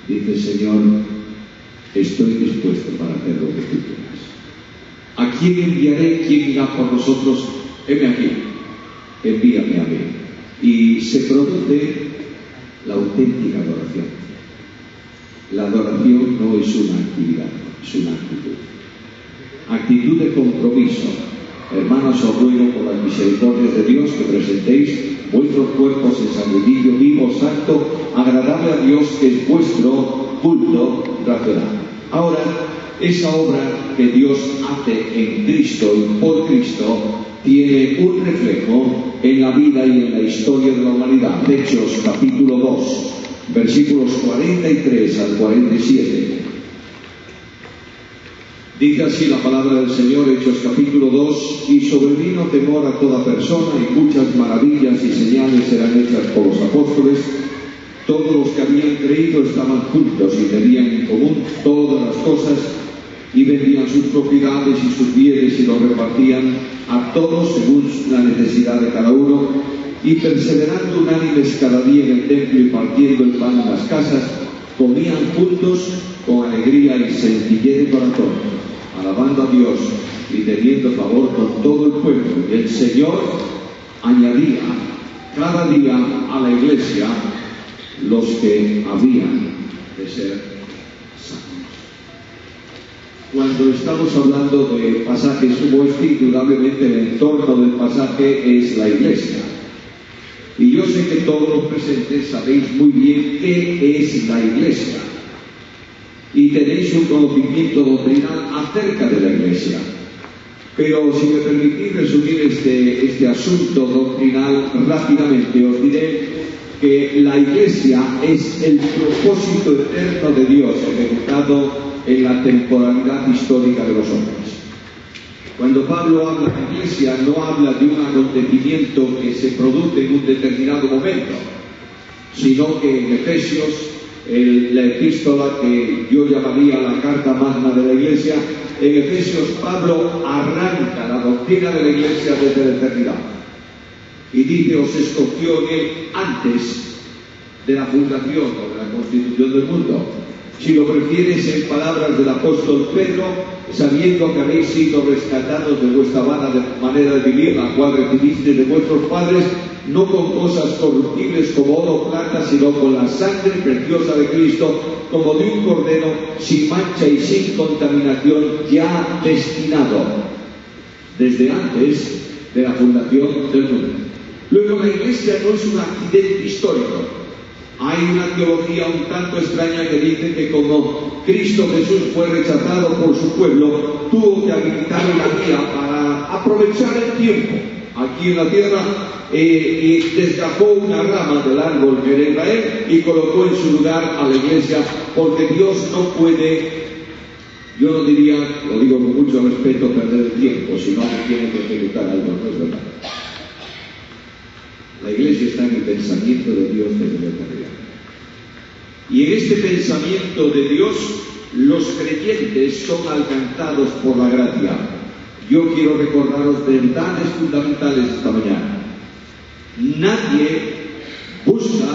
dices, Señor, estoy dispuesto para hacer lo que tú quieras. ¿A quién enviaré? ¿Quién irá por nosotros? Heme aquí, envíame a mí. Y se produce la auténtica adoración. La adoración no es una actividad, es una actitud. Actitud de compromiso. Hermanos, os ruego por las misericordias de Dios que presentéis vuestros cuerpos en sacrificio vivo, santo, agradable a Dios, que es vuestro culto racional. Ahora, esa obra que Dios hace en Cristo y por Cristo tiene un reflejo en la vida y en la historia de la humanidad. Hechos capítulo 2, versículos 43 al 47. Dice así la palabra del Señor, Hechos capítulo 2, y sobrevino temor a toda persona, y muchas maravillas y señales eran hechas por los apóstoles. Todos los que habían creído estaban juntos y tenían en común todas las cosas, y vendían sus propiedades y sus bienes y los repartían a todos según la necesidad de cada uno, y perseverando unánimes cada día en el templo y partiendo el pan en las casas, comían juntos con alegría y sencillez de corazón, alabando a Dios y teniendo favor con todo el pueblo. Y el Señor añadía cada día a la iglesia los que habían de ser sanos. Cuando estamos hablando de pasajes como este, indudablemente el entorno del pasaje es la iglesia. Y yo sé que todos los presentes sabéis muy bien qué es la iglesia. Y tenéis un conocimiento doctrinal acerca de la iglesia. Pero si me permitís resumir este asunto doctrinal rápidamente, os diré que la iglesia es el propósito eterno de Dios ejecutado en la temporalidad histórica de los hombres. Cuando Pablo habla de iglesia, no habla de un acontecimiento que se produce en un determinado momento, sino que en Efesios, la epístola que yo llamaría la carta magna de la iglesia, en Efesios Pablo arranca la doctrina de la iglesia desde la eternidad y dice, os escogió en él antes de la fundación o de la constitución del mundo. Si lo prefieres, en palabras del apóstol Pedro, sabiendo que habéis sido rescatados de vuestra vana manera de vivir, la cual recibisteis de vuestros padres, no con cosas corruptibles como oro o plata, sino con la sangre preciosa de Cristo, como de un cordero sin mancha y sin contaminación, ya destinado desde antes de la fundación del mundo. Luego, la Iglesia no es un accidente histórico. Hay una teología un tanto extraña que dice que como Cristo Jesús fue rechazado por su pueblo, tuvo que habilitar una vía para aprovechar el tiempo aquí en la tierra, y desgajó una rama del árbol que era Israel y colocó en su lugar a la Iglesia, porque Dios no puede, yo no diría, lo digo con mucho respeto, perder el tiempo, sino que tiene que ejecutar algo, no es verdad. La Iglesia está en el pensamiento de Dios desde la eternidad. Y en este pensamiento de Dios, los creyentes son alcanzados por la gracia. Yo quiero recordaros verdades fundamentales esta mañana. Nadie busca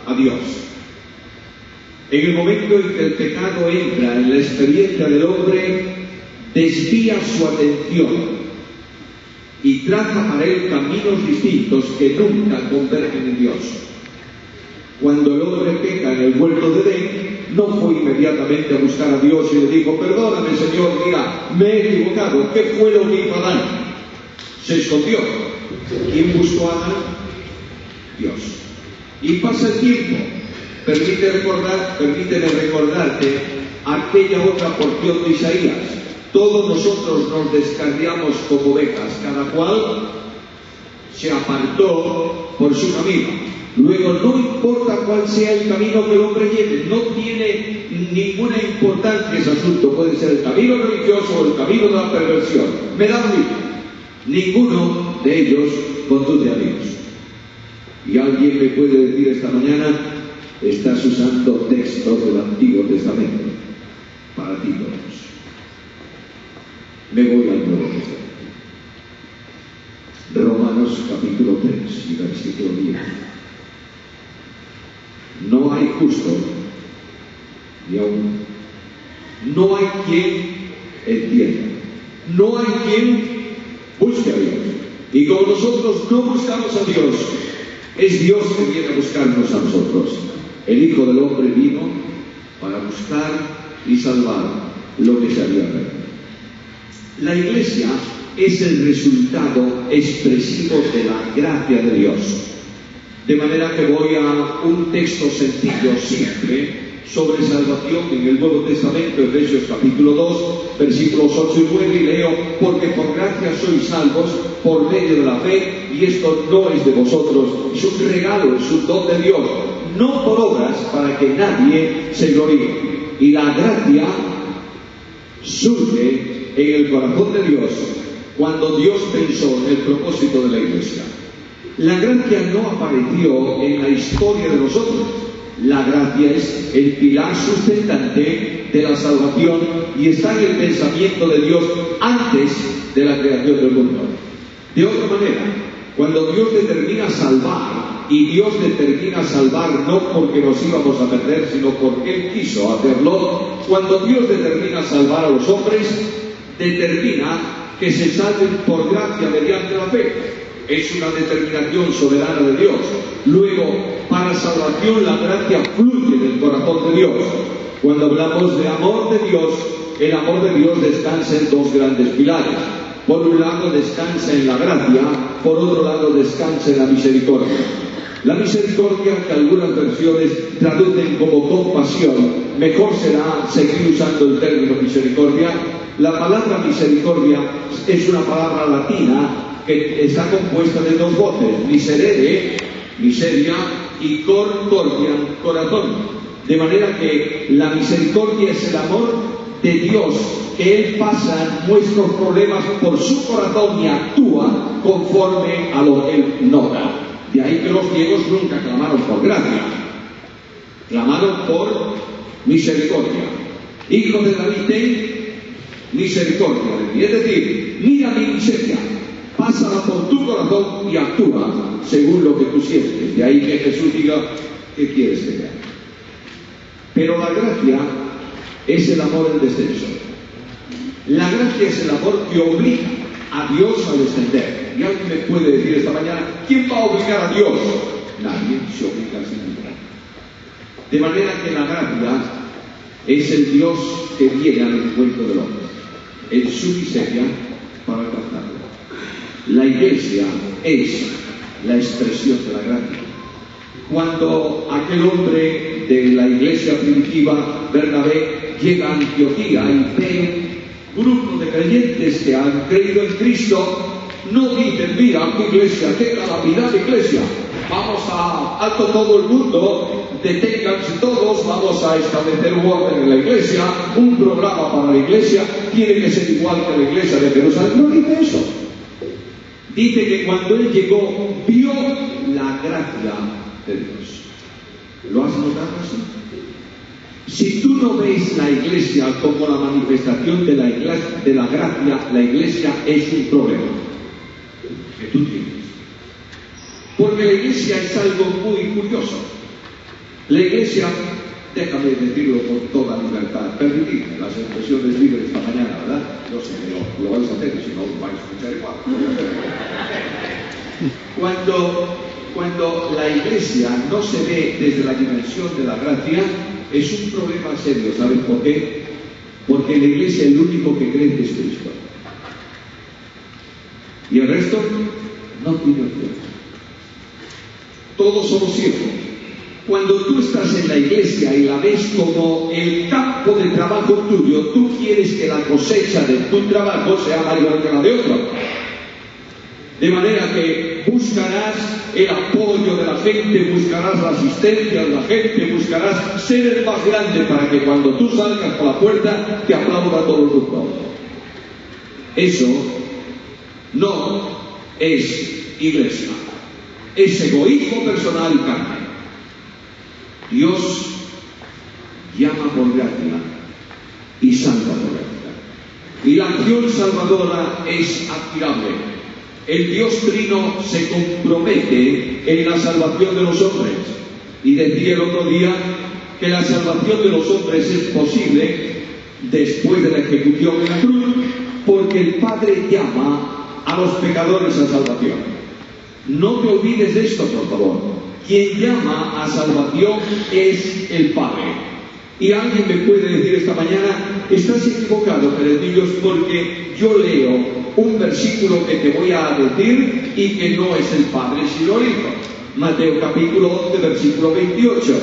a Dios. En el momento en que el pecado entra en la experiencia del hombre, desvía su atención y traza para él caminos distintos que nunca convergen en Dios. Cuando el hombre peca en el huerto de Edén, no fue inmediatamente a buscar a Dios y le dijo: perdóname, Señor, mira, me he equivocado. ¿Qué fue lo que hizo Adán? Se escondió. ¿Quién buscó a Adán? Dios. Y pasa el tiempo. Permíteme recordarte aquella otra porción de Isaías. Todos nosotros nos descarriamos como ovejas, cada cual se apartó por su camino. Luego, no importa cuál sea el camino que el hombre lleve, no tiene ninguna importancia ese asunto. Puede ser el camino religioso o el camino de la perversión. Me da lo mismo. Ninguno de ellos conduce a Dios. Y alguien me puede decir esta mañana: estás usando textos del Antiguo Testamento para ti todos. Me voy al Nuevo Testamento. Romanos capítulo 3 y versículo 10. No hay justo, ni aún. No hay quien entienda. No hay quien busque a Dios. Y como nosotros no buscamos a Dios, es Dios que viene a buscarnos a nosotros. El Hijo del Hombre vino para buscar y salvar lo que se había perdido. La Iglesia es el resultado expresivo de la gracia de Dios. De manera que voy a un texto sencillo, simple, sobre salvación en el Nuevo Testamento, Efesios capítulo 2, versículos 8 y 9, y leo: porque por gracia sois salvos por medio de la fe, y esto no es de vosotros, es un regalo, es un don de Dios, no por obras, para que nadie se gloríe. Y la gracia surge en el corazón de Dios cuando Dios pensó en el propósito de la Iglesia. La gracia no apareció en la historia de nosotros. La gracia es el pilar sustentante de la salvación y está en el pensamiento de Dios antes de la creación del mundo. De otra manera, cuando Dios determina salvar, y Dios determina salvar no porque nos íbamos a perder, sino porque Él quiso hacerlo, cuando Dios determina salvar a los hombres, determina que se salven por gracia mediante la fe. Es una determinación soberana de Dios. Luego, para salvación, la gracia fluye del corazón de Dios. Cuando hablamos de amor de Dios, el amor de Dios descansa en dos grandes pilares. Por un lado descansa en la gracia, por otro lado descansa en la misericordia. La misericordia, que algunas versiones traducen como compasión, mejor será seguir usando el término misericordia. La palabra misericordia es una palabra latina que está compuesta de dos voces: miserere, miseria, y cordia, corazón. De manera que la misericordia es el amor de Dios, que Él pasa nuestros problemas por su corazón y actúa conforme a lo que Él no da. De ahí que los ciegos nunca clamaron por gracia, clamaron por misericordia. Hijo de David, ten misericordia de mí. Es decir, mira mi miseria, pásala por tu corazón y actúa según lo que tú sientes. De ahí que Jesús diga: ¿qué quieres que te haga? Pero la gracia es el amor en descenso. La gracia es el amor que obliga a Dios a descender. Y alguien me puede decir esta mañana, ¿quién va a obligar a Dios? Nadie se obliga a sí mismo. De manera que la gracia es el Dios que viene al encuentro del hombre, en su miseria, para alcanzarlo. La Iglesia es la expresión de la gracia. Cuando aquel hombre de la iglesia primitiva, Bernabé, llega a Antioquía y ve un grupo de creyentes que han creído en Cristo, no dicen, mira, tu iglesia, qué calamidad de iglesia, vamos a alto todo el mundo, deténganse todos, vamos a establecer un orden en la iglesia, un programa para la iglesia, tiene que ser igual que la iglesia de Jerusalén. No dice eso. Dice que cuando él llegó, vio la gracia de Dios. ¿Lo has notado así? Si tú no ves la iglesia como la manifestación de la gracia, la iglesia es un problema que tú tienes. Porque la iglesia es algo muy curioso. La iglesia, déjame decirlo con toda libertad, permitidme las expresiones libres esta mañana, ¿verdad? Yo sé que lo vais a hacer, si no lo vais a escuchar igual. Cuando la iglesia no se ve desde la dimensión de la gracia, es un problema serio. ¿Sabes por qué? Porque en la iglesia el único que crece es Cristo. Y el resto no tiene opción. Todos somos ciegos. Cuando tú estás en la iglesia y la ves como el campo de trabajo tuyo, tú quieres que la cosecha de tu trabajo sea mayor que la de otro. De manera que buscarás el apoyo de la gente, buscarás la asistencia de la gente, buscarás ser el más grande para que cuando tú salgas por la puerta te aplauda todo el mundo. Eso no es iglesia. Es egoísmo personal y carne. Dios llama por gracia y salva por gracia. Y la acción salvadora es admirable. El Dios Trino se compromete en la salvación de los hombres. Y decía el otro día que la salvación de los hombres es posible después de la ejecución en la cruz, porque el Padre llama a los pecadores a salvación. No te olvides de esto, por favor. Quien llama a salvación es el Padre. Y alguien me puede decir esta mañana, estás equivocado, Pedrillos, porque yo leo un versículo que te voy a decir y que no es el Padre sino el Hijo. Mateo capítulo 11, versículo 28.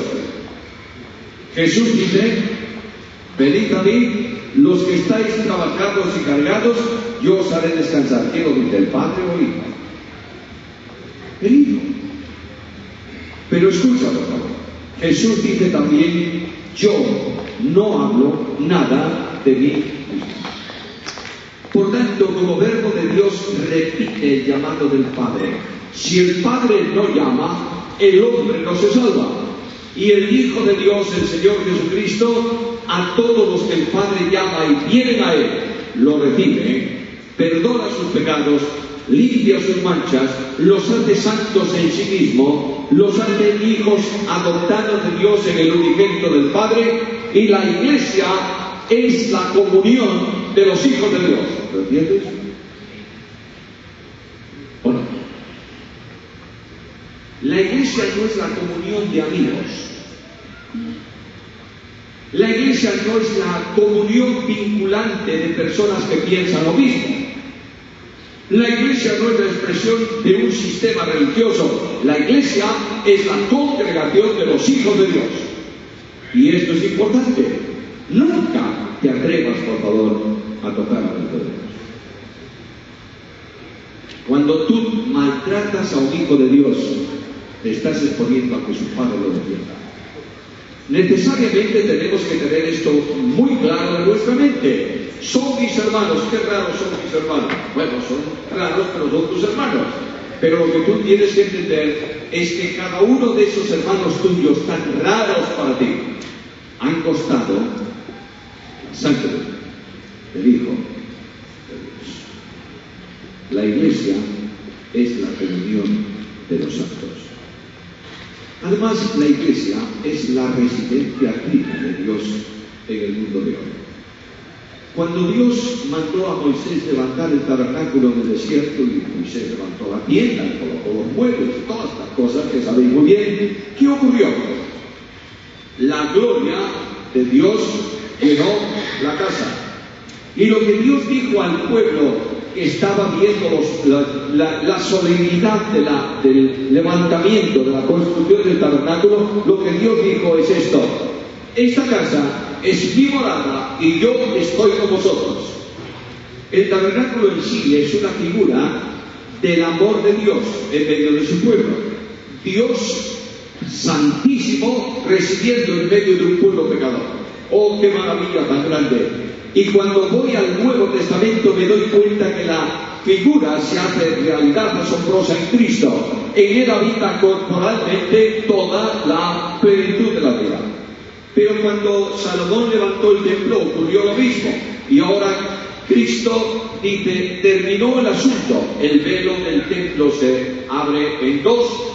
Jesús dice, venid a mí, los que estáis trabajados y cargados, yo os haré descansar. ¿Quién lo dice, el Padre o el Hijo? El Hijo. Pero escucha, por favor. Jesús dice también, yo no hablo nada de mí mismo. Por tanto, como verbo de Dios repite el llamado del Padre. Si el Padre no llama, el hombre no se salva. Y el Hijo de Dios, el Señor Jesucristo, a todos los que el Padre llama y vienen a Él, lo recibe, perdona sus pecados, limpia sus manchas, los hace santos en sí mismo, los hace hijos adoptados de Dios en el unigénito del Padre, y la Iglesia es la comunión de los hijos de Dios. ¿Lo entiendes? Bueno, la Iglesia no es la comunión de amigos. La Iglesia no es la comunión vinculante de personas que piensan lo mismo. La Iglesia no es la expresión de un sistema religioso. La Iglesia es la congregación de los hijos de Dios. Y esto es importante. Nunca te atrevas, por favor, a tocar a Dios. Cuando tú maltratas a un hijo de Dios, te estás exponiendo a que su padre lo defienda. Necesariamente tenemos que tener esto muy claro en nuestra mente. Son mis hermanos. Qué raros son mis hermanos. Bueno, son raros, pero son tus hermanos. Pero lo que tú tienes que entender es que cada uno de esos hermanos tuyos tan raros para ti han costado sangre del Hijo de Dios. La Iglesia es la comunión de los santos. Además, la Iglesia es la residencia plena de Dios en el mundo de hoy. Cuando Dios mandó a Moisés levantar el tabernáculo en el desierto y Moisés levantó la tienda y colocó los muebles y todas las cosas que sabéis muy bien, ¿qué ocurrió? La gloria de Dios llenó la casa. Y lo que Dios dijo al pueblo que estaba viendo la solemnidad del levantamiento, de la construcción del tabernáculo, lo que Dios dijo es esto: esta casa es mi morada y yo estoy con vosotros. El tabernáculo en sí es una figura del amor de Dios en medio de su pueblo. Dios santísimo residiendo en medio de un pueblo pecador. ¡Oh, qué maravilla tan grande! Y cuando voy al Nuevo Testamento me doy cuenta que la figura se hace realidad asombrosa en Cristo. En Él habita corporalmente toda la plenitud de la vida. Pero cuando Salomón levantó el templo ocurrió lo mismo. Y ahora Cristo dice, terminó el asunto. El velo del templo se abre en dos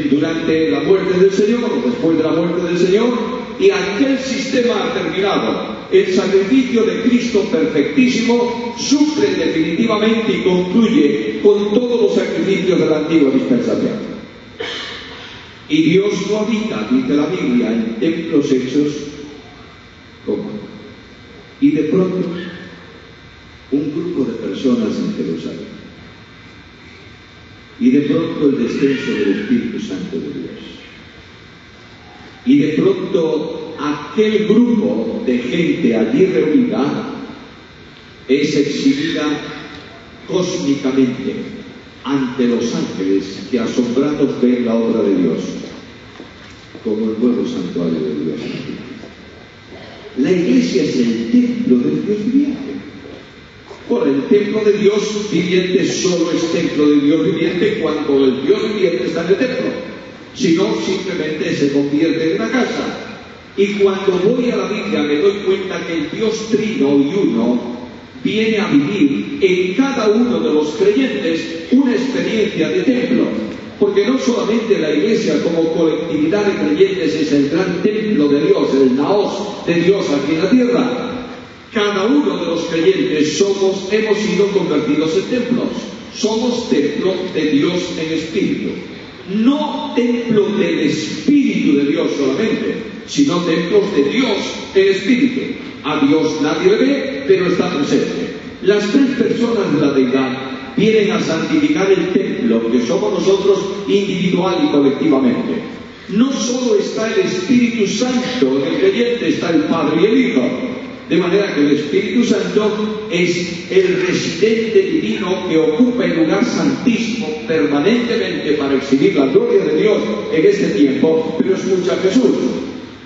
durante la muerte del Señor o después de la muerte del Señor, y aquel sistema ha terminado. El sacrificio de Cristo perfectísimo suple definitivamente y concluye con todos los sacrificios de la antigua dispensación. Y Dios no habita, dice la Biblia, en templos hechos como. Y de pronto, un grupo de personas en Jerusalén. Y de pronto el descenso del Espíritu Santo de Dios. Y de pronto aquel grupo de gente allí reunida es exhibida cósmicamente ante los ángeles que asombrados ven la obra de Dios, como el nuevo santuario de Dios. La Iglesia es el templo del Dios viviente. Por el templo de Dios viviente solo es templo de Dios viviente cuando el Dios viviente está en el templo. Si no, simplemente se convierte en una casa. Y cuando voy a la Biblia me doy cuenta que el Dios trino y uno viene a vivir en cada uno de los creyentes una experiencia de templo. Porque no solamente la Iglesia como colectividad de creyentes es el gran templo de Dios, el naos de Dios aquí en la tierra. Cada uno de los creyentes hemos sido convertidos en templos. Somos templo de Dios en espíritu. No templo del Espíritu de Dios solamente, sino templos de Dios en espíritu. A Dios nadie le ve, pero está presente. Las tres personas de la deidad vienen a santificar el templo que somos nosotros individual y colectivamente. No solo está el Espíritu Santo en el creyente, está el Padre y el Hijo. De manera que el Espíritu Santo es el residente divino que ocupa el lugar santísimo permanentemente para exhibir la gloria de Dios en este tiempo, pero escucha Jesús: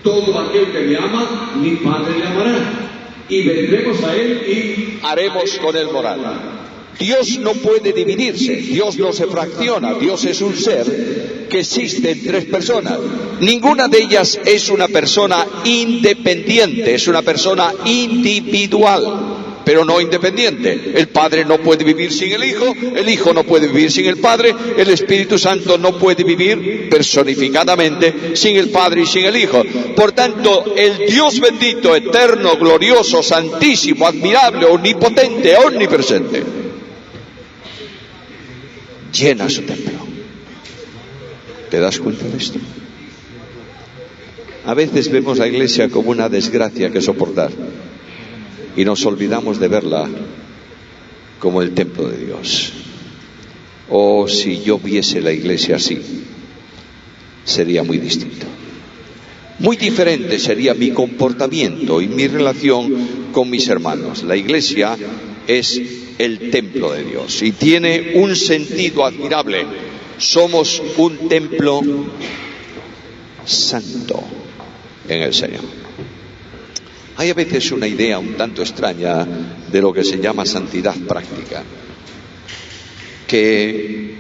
todo aquel que me ama, mi Padre le amará, y vendremos a Él y haremos con él morada. Dios no puede dividirse, Dios no se fracciona, Dios es un ser que existe en tres personas. Ninguna de ellas es una persona independiente, es una persona individual, pero no independiente. El Padre no puede vivir sin el Hijo no puede vivir sin el Padre, el Espíritu Santo no puede vivir personificadamente sin el Padre y sin el Hijo. Por tanto, el Dios bendito, eterno, glorioso, santísimo, admirable, omnipotente, omnipresente, llena su templo. ¿Te das cuenta de esto? A veces vemos la Iglesia como una desgracia que soportar y nos olvidamos de verla como el templo de Dios. Oh, si yo viese la Iglesia así, sería muy distinto. Muy diferente sería mi comportamiento y mi relación con mis hermanos. La Iglesia es el templo de Dios y tiene un sentido admirable. Somos un templo santo en el Señor. Hay a veces una idea un tanto extraña de lo que se llama santidad práctica, que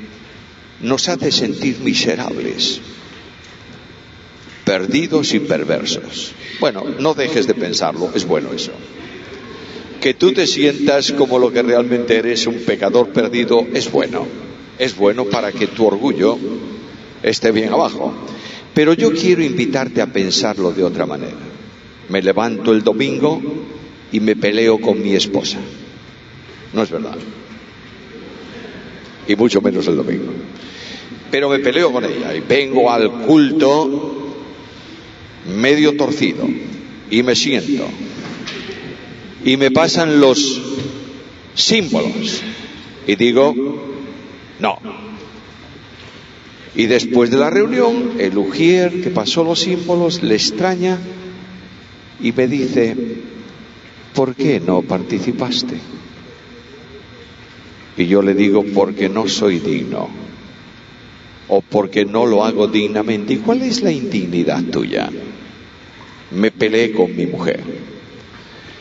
nos hace sentir miserables, perdidos y perversos. Bueno, no dejes de pensarlo, es bueno eso. Que tú te sientas como lo que realmente eres, un pecador perdido, es bueno. Es bueno para que tu orgullo esté bien abajo. Pero yo quiero invitarte a pensarlo de otra manera. Me levanto el domingo y me peleo con mi esposa. No es verdad. Y mucho menos el domingo. Pero me peleo con ella y vengo al culto medio torcido y me siento. Y me pasan los símbolos y digo, no. Y después de la reunión, el ujier que pasó los símbolos le extraña y me dice, ¿por qué no participaste? Y yo le digo, porque no soy digno, o porque no lo hago dignamente. ¿Y cuál es la indignidad tuya? Me peleé con mi mujer.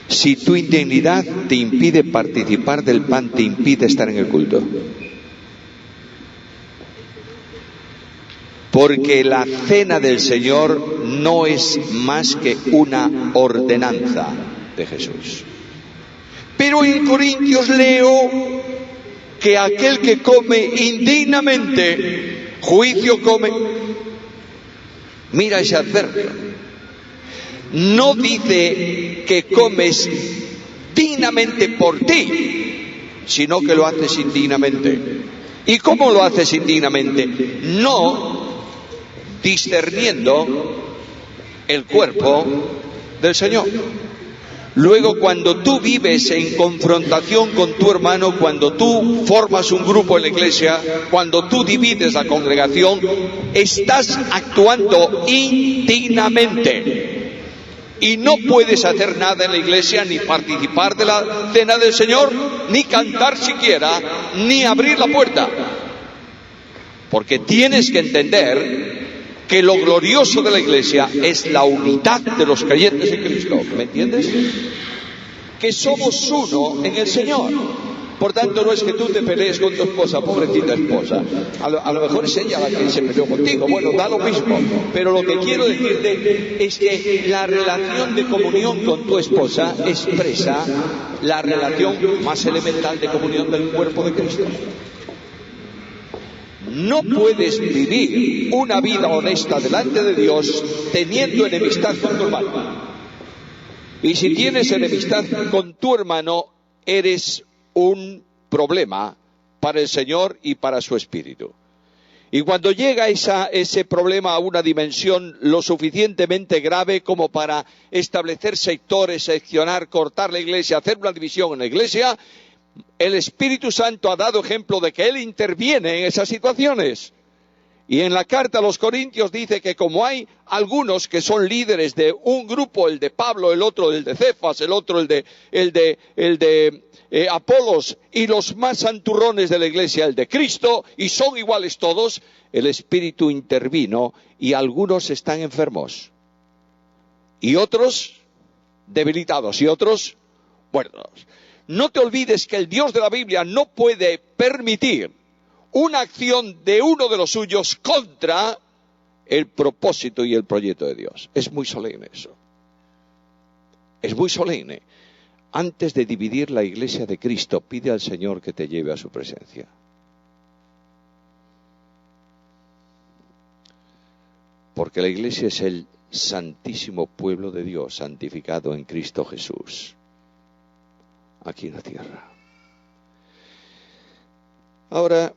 Si tu indignidad te impide participar del pan, te impide estar en el culto. Porque la cena del Señor no es más que una ordenanza de Jesús. Pero en Corintios leo que aquel que come indignamente, juicio come. Mira ese adverbio. No dice que comes dignamente por ti, sino que lo haces indignamente. ¿Y cómo lo haces indignamente? No discerniendo el cuerpo del Señor. Luego, cuando tú vives en confrontación con tu hermano, cuando tú formas un grupo en la iglesia, cuando tú divides la congregación, estás actuando indignamente. Y no puedes hacer nada en la iglesia, ni participar de la cena del Señor, ni cantar siquiera, ni abrir la puerta. Porque tienes que entender que lo glorioso de la iglesia es la unidad de los creyentes en Cristo. ¿Me entiendes? Que somos uno en el Señor. Por tanto, no es que tú te pelees con tu esposa, pobrecita esposa. A lo mejor es ella la que se peleó contigo. Bueno, da lo mismo. Pero lo que quiero decirte es que la relación de comunión con tu esposa expresa la relación más elemental de comunión del cuerpo de Cristo. No puedes vivir una vida honesta delante de Dios teniendo enemistad con tu hermano. Y si tienes enemistad con tu hermano, eres un problema para el Señor y para su espíritu. Y cuando llega ese problema a una dimensión lo suficientemente grave como para establecer sectores, seccionar, cortar la iglesia, hacer una división en la iglesia, el Espíritu Santo ha dado ejemplo de que Él interviene en esas situaciones. Y en la carta a los Corintios dice que como hay algunos que son líderes de un grupo, el de Pablo, el otro el de Cefas, el otro el de Apolos, y los más santurrones de la iglesia, el de Cristo, y son iguales todos, el Espíritu intervino y algunos están enfermos. Y otros debilitados, y otros muertos. No te olvides que el Dios de la Biblia no puede permitir una acción de uno de los suyos contra el propósito y el proyecto de Dios. Es muy solemne eso. Es muy solemne. Antes de dividir la iglesia de Cristo, pide al Señor que te lleve a su presencia. Porque la iglesia es el santísimo pueblo de Dios, santificado en Cristo Jesús, aquí en la tierra. Ahora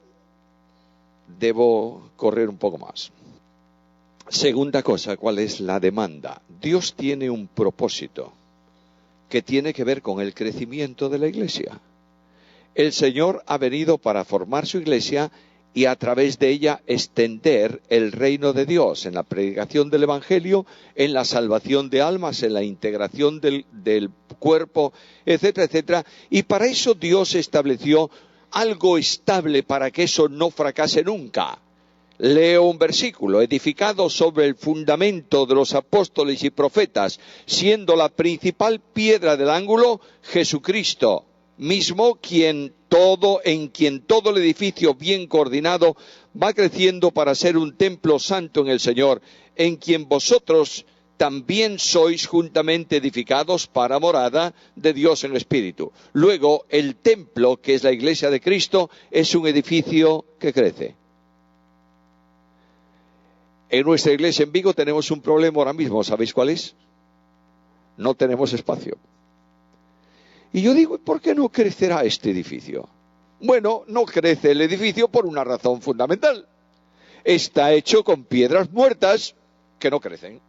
debo correr un poco más. Segunda cosa, ¿cuál es la demanda? Dios tiene un propósito que tiene que ver con el crecimiento de la iglesia. El Señor ha venido para formar su iglesia y a través de ella extender el reino de Dios en la predicación del Evangelio, en la salvación de almas, en la integración del cuerpo, etcétera, etcétera. Y para eso Dios estableció algo estable para que eso no fracase nunca. Leo un versículo: edificado sobre el fundamento de los apóstoles y profetas, siendo la principal piedra del ángulo Jesucristo mismo, en quien todo el edificio bien coordinado va creciendo para ser un templo santo en el Señor, en quien vosotros también sois juntamente edificados para morada de Dios en espíritu. Luego, el templo, que es la iglesia de Cristo, es un edificio que crece. En nuestra iglesia en Vigo tenemos un problema ahora mismo, ¿sabéis cuál es? No tenemos espacio. Y yo digo, ¿por qué no crecerá este edificio? Bueno, no crece el edificio por una razón fundamental. Está hecho con piedras muertas que no crecen.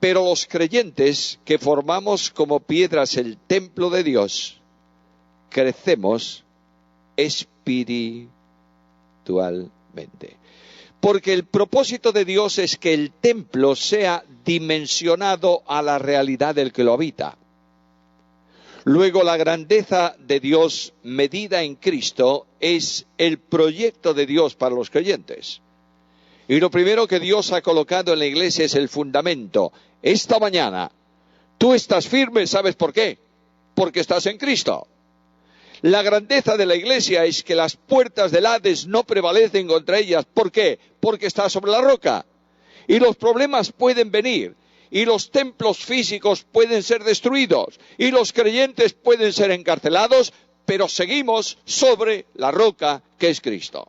Pero los creyentes que formamos como piedras el templo de Dios, crecemos espiritualmente. Porque el propósito de Dios es que el templo sea dimensionado a la realidad del que lo habita. Luego, la grandeza de Dios medida en Cristo es el proyecto de Dios para los creyentes. Y lo primero que Dios ha colocado en la iglesia es el fundamento. Esta mañana, tú estás firme, ¿sabes por qué? Porque estás en Cristo. La grandeza de la iglesia es que las puertas del Hades no prevalecen contra ellas. ¿Por qué? Porque está sobre la roca. Y los problemas pueden venir. Y los templos físicos pueden ser destruidos. Y los creyentes pueden ser encarcelados. Pero seguimos sobre la roca que es Cristo.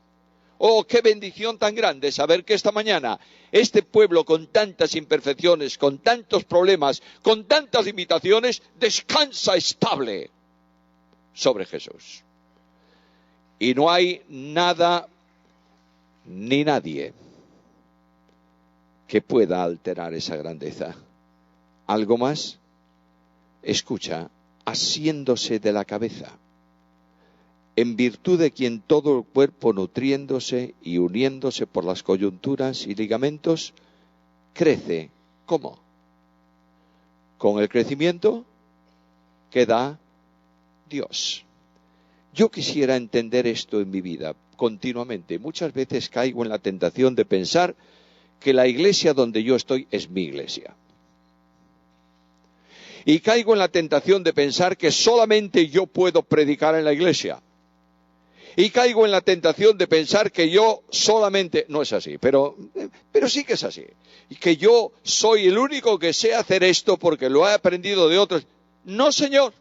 Oh, qué bendición tan grande saber que esta mañana este pueblo con tantas imperfecciones, con tantos problemas, con tantas limitaciones, descansa estable sobre Jesús. Y no hay nada ni nadie que pueda alterar esa grandeza. ¿Algo más? Escucha, asiéndose de la cabeza, en virtud de quien todo el cuerpo, nutriéndose y uniéndose por las coyunturas y ligamentos, crece. ¿Cómo? Con el crecimiento que da Dios. Yo quisiera entender esto en mi vida continuamente. Muchas veces caigo en la tentación de pensar que la iglesia donde yo estoy es mi iglesia. Y caigo en la tentación de pensar que solamente yo puedo predicar en la iglesia. Y caigo en la tentación de pensar que yo solamente, no es así, pero sí que es así. Y que yo soy el único que sé hacer esto porque lo he aprendido de otros. No, señor.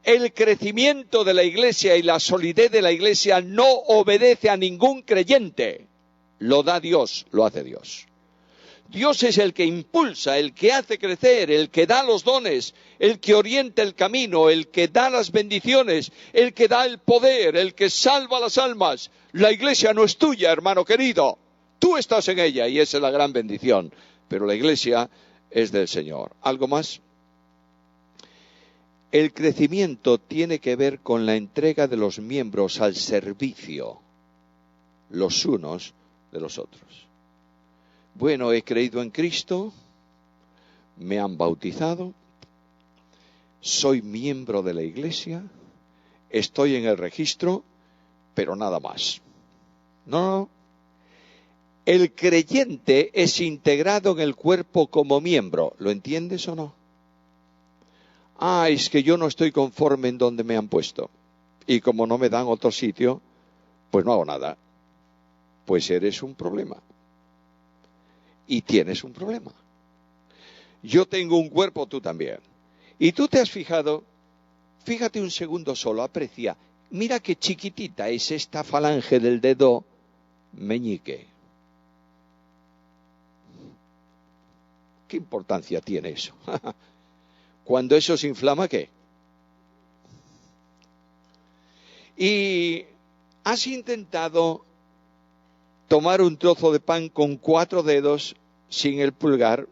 El crecimiento de la iglesia y la solidez de la iglesia no obedece a ningún creyente. Lo da Dios, lo hace Dios. Dios es el que impulsa, el que hace crecer, el que da los dones, el que orienta el camino, el que da las bendiciones, el que da el poder, el que salva las almas. La iglesia no es tuya, hermano querido. Tú estás en ella y esa es la gran bendición. Pero la iglesia es del Señor. ¿Algo más? El crecimiento tiene que ver con la entrega de los miembros al servicio, los unos de los otros. Bueno, he creído en Cristo, me han bautizado, soy miembro de la iglesia, estoy en el registro, pero nada más. No. El creyente es integrado en el cuerpo como miembro. ¿Lo entiendes o no? Ah, es que yo no estoy conforme en donde me han puesto. Y como no me dan otro sitio, pues no hago nada. Pues eres un problema. Y tienes un problema. Yo tengo un cuerpo, tú también. Y tú te has fijado, fíjate un segundo solo, aprecia. Mira qué chiquitita es esta falange del dedo meñique. ¿Qué importancia tiene eso? Cuando eso se inflama, ¿qué? Y has intentado tomar un trozo de pan con 4 dedos sin el pulgar.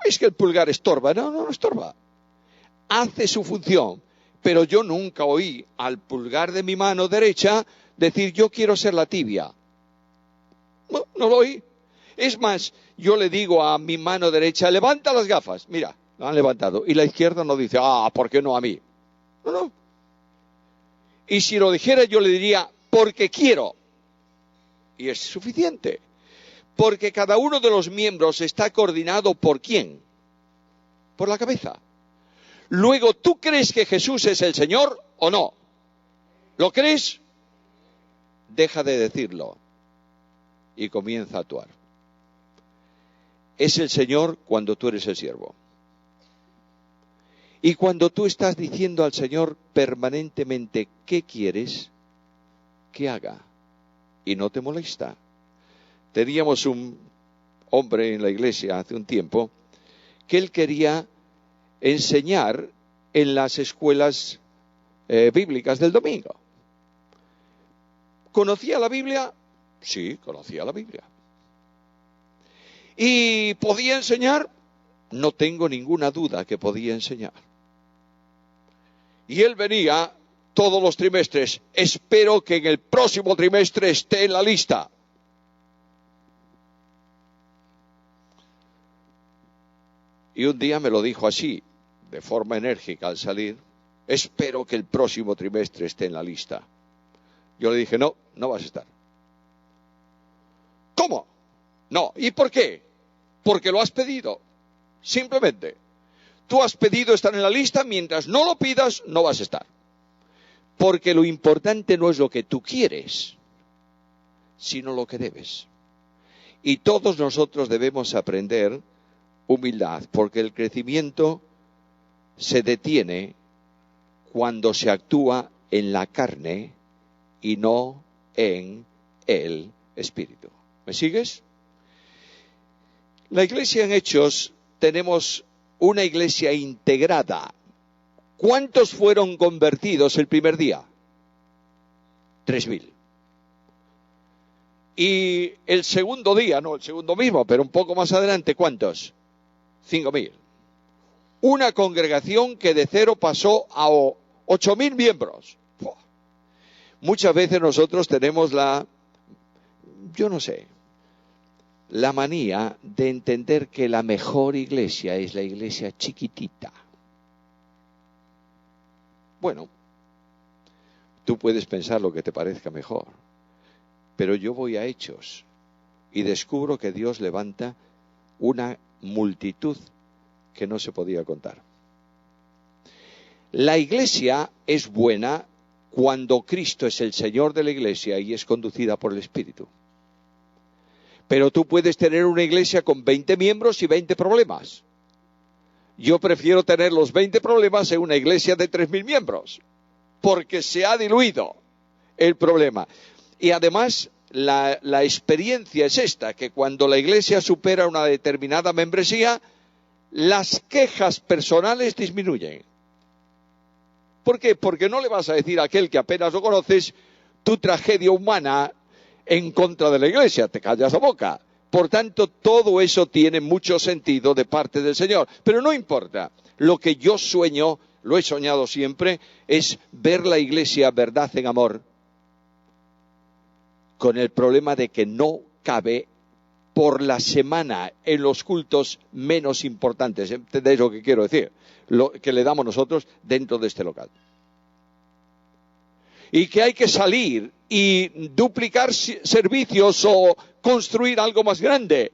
Es que el pulgar estorba. No estorba. Hace su función. Pero yo nunca oí al pulgar de mi mano derecha decir yo quiero ser la tibia. No lo oí. Es más, yo le digo a mi mano derecha, levanta las gafas. Mira, lo han levantado. Y la izquierda no dice, ¿por qué no a mí? No. Y si lo dijera yo le diría, porque quiero. Y es suficiente. Porque cada uno de los miembros está coordinado ¿por quién? Por la cabeza. Luego, ¿tú crees que Jesús es el Señor o no? ¿Lo crees? Deja de decirlo y comienza a actuar. Es el Señor cuando tú eres el siervo. Y cuando tú estás diciendo al Señor permanentemente ¿qué quieres que haga? Y no te molesta. teníamos un hombre en la iglesia hace un tiempo que él quería enseñar en las escuelas bíblicas del domingo. ¿Conocía la Biblia? Sí, conocía la Biblia. ¿Y podía enseñar? No tengo ninguna duda que podía enseñar. Y él venía todos los trimestres. Espero que en el próximo trimestre esté en la lista. Y un día me lo dijo así, de forma enérgica al salir. Espero que el próximo trimestre esté en la lista. Yo le dije, no, no vas a estar. ¿Cómo? No. ¿Y por qué? Porque lo has pedido. Simplemente. Tú has pedido estar en la lista, mientras no lo pidas, no vas a estar. Porque lo importante no es lo que tú quieres, sino lo que debes. Y todos nosotros debemos aprender humildad, porque el crecimiento se detiene cuando se actúa en la carne y no en el Espíritu. ¿Me sigues? La iglesia en Hechos, tenemos una iglesia integrada. ¿Cuántos fueron convertidos el primer día? 3.000. Y el segundo día, no el segundo mismo, pero un poco más adelante, ¿cuántos? 5.000. Una congregación que de 0 pasó a 8.000 miembros. Muchas veces nosotros tenemos la manía de entender que la mejor iglesia es la iglesia chiquitita. Bueno, tú puedes pensar lo que te parezca mejor, pero yo voy a Hechos y descubro que Dios levanta una multitud que no se podía contar. La iglesia es buena cuando Cristo es el Señor de la iglesia y es conducida por el Espíritu. Pero tú puedes tener una iglesia con 20 miembros y 20 problemas. Yo prefiero tener los 20 problemas en una iglesia de 3.000 miembros, porque se ha diluido el problema. Y además, la experiencia es esta, que cuando la iglesia supera una determinada membresía, las quejas personales disminuyen. ¿Por qué? Porque no le vas a decir a aquel que apenas lo conoces tu tragedia humana en contra de la iglesia, te callas la boca. Por tanto, todo eso tiene mucho sentido de parte del Señor. Pero no importa, lo que yo sueño, lo he soñado siempre, es ver la iglesia verdad en amor, con el problema de que no cabe por la semana en los cultos menos importantes. ¿Entendéis lo que quiero decir? Lo que le damos nosotros dentro de este local. Y que hay que salir y duplicar servicios o construir algo más grande.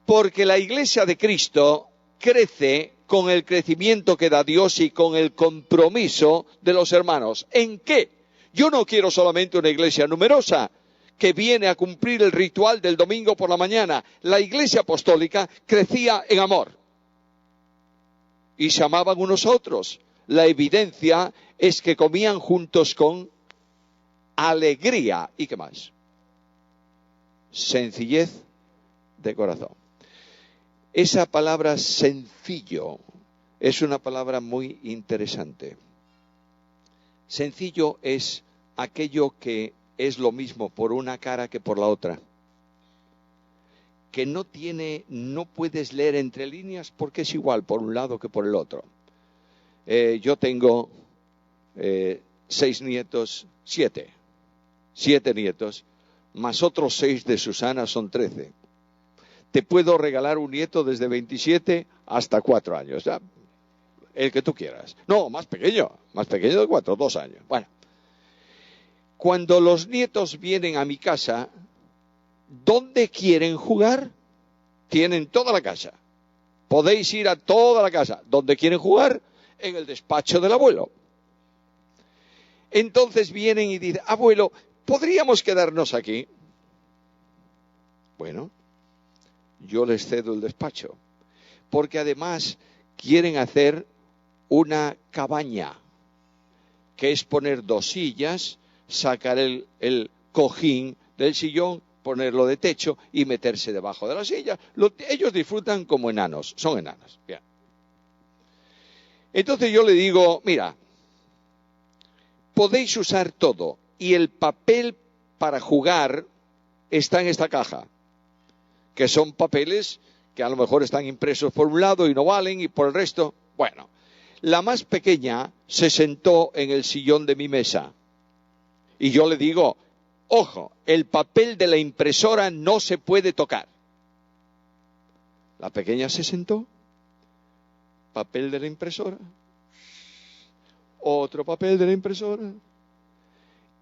Porque la iglesia de Cristo crece con el crecimiento que da Dios y con el compromiso de los hermanos. ¿En qué? Yo no quiero solamente una iglesia numerosa que viene a cumplir el ritual del domingo por la mañana. La iglesia apostólica crecía en amor. Y se amaban unos a otros. La evidencia es que comían juntos con alegría. ¿Y qué más? Sencillez de corazón. Esa palabra sencillo es una palabra muy interesante. Sencillo es aquello que es lo mismo por una cara que por la otra. Que no puedes leer entre líneas porque es igual por un lado que por el otro. Yo tengo 7 nietos, más otros 6 de Susana, son 13. Te puedo regalar un nieto desde 27 hasta 4 años, ¿ya? El que tú quieras. No, más pequeño de 4, 2 años. Bueno, cuando los nietos vienen a mi casa, ¿dónde quieren jugar? Tienen toda la casa. Podéis ir a toda la casa. ¿Dónde quieren jugar? En el despacho del abuelo. Entonces vienen y dicen, abuelo, ¿podríamos quedarnos aquí? Bueno, yo les cedo el despacho. Porque además quieren hacer una cabaña, que es poner 2 sillas, sacar el cojín del sillón, ponerlo de techo y meterse debajo de la silla. Ellos disfrutan como enanos, son enanos. Bien. Entonces yo le digo, mira, podéis usar todo y el papel para jugar está en esta caja, que son papeles que a lo mejor están impresos por un lado y no valen, y por el resto, bueno. La más pequeña se sentó en el sillón de mi mesa y yo le digo, ojo, el papel de la impresora no se puede tocar. La pequeña se sentó, papel de la impresora, otro papel de la impresora,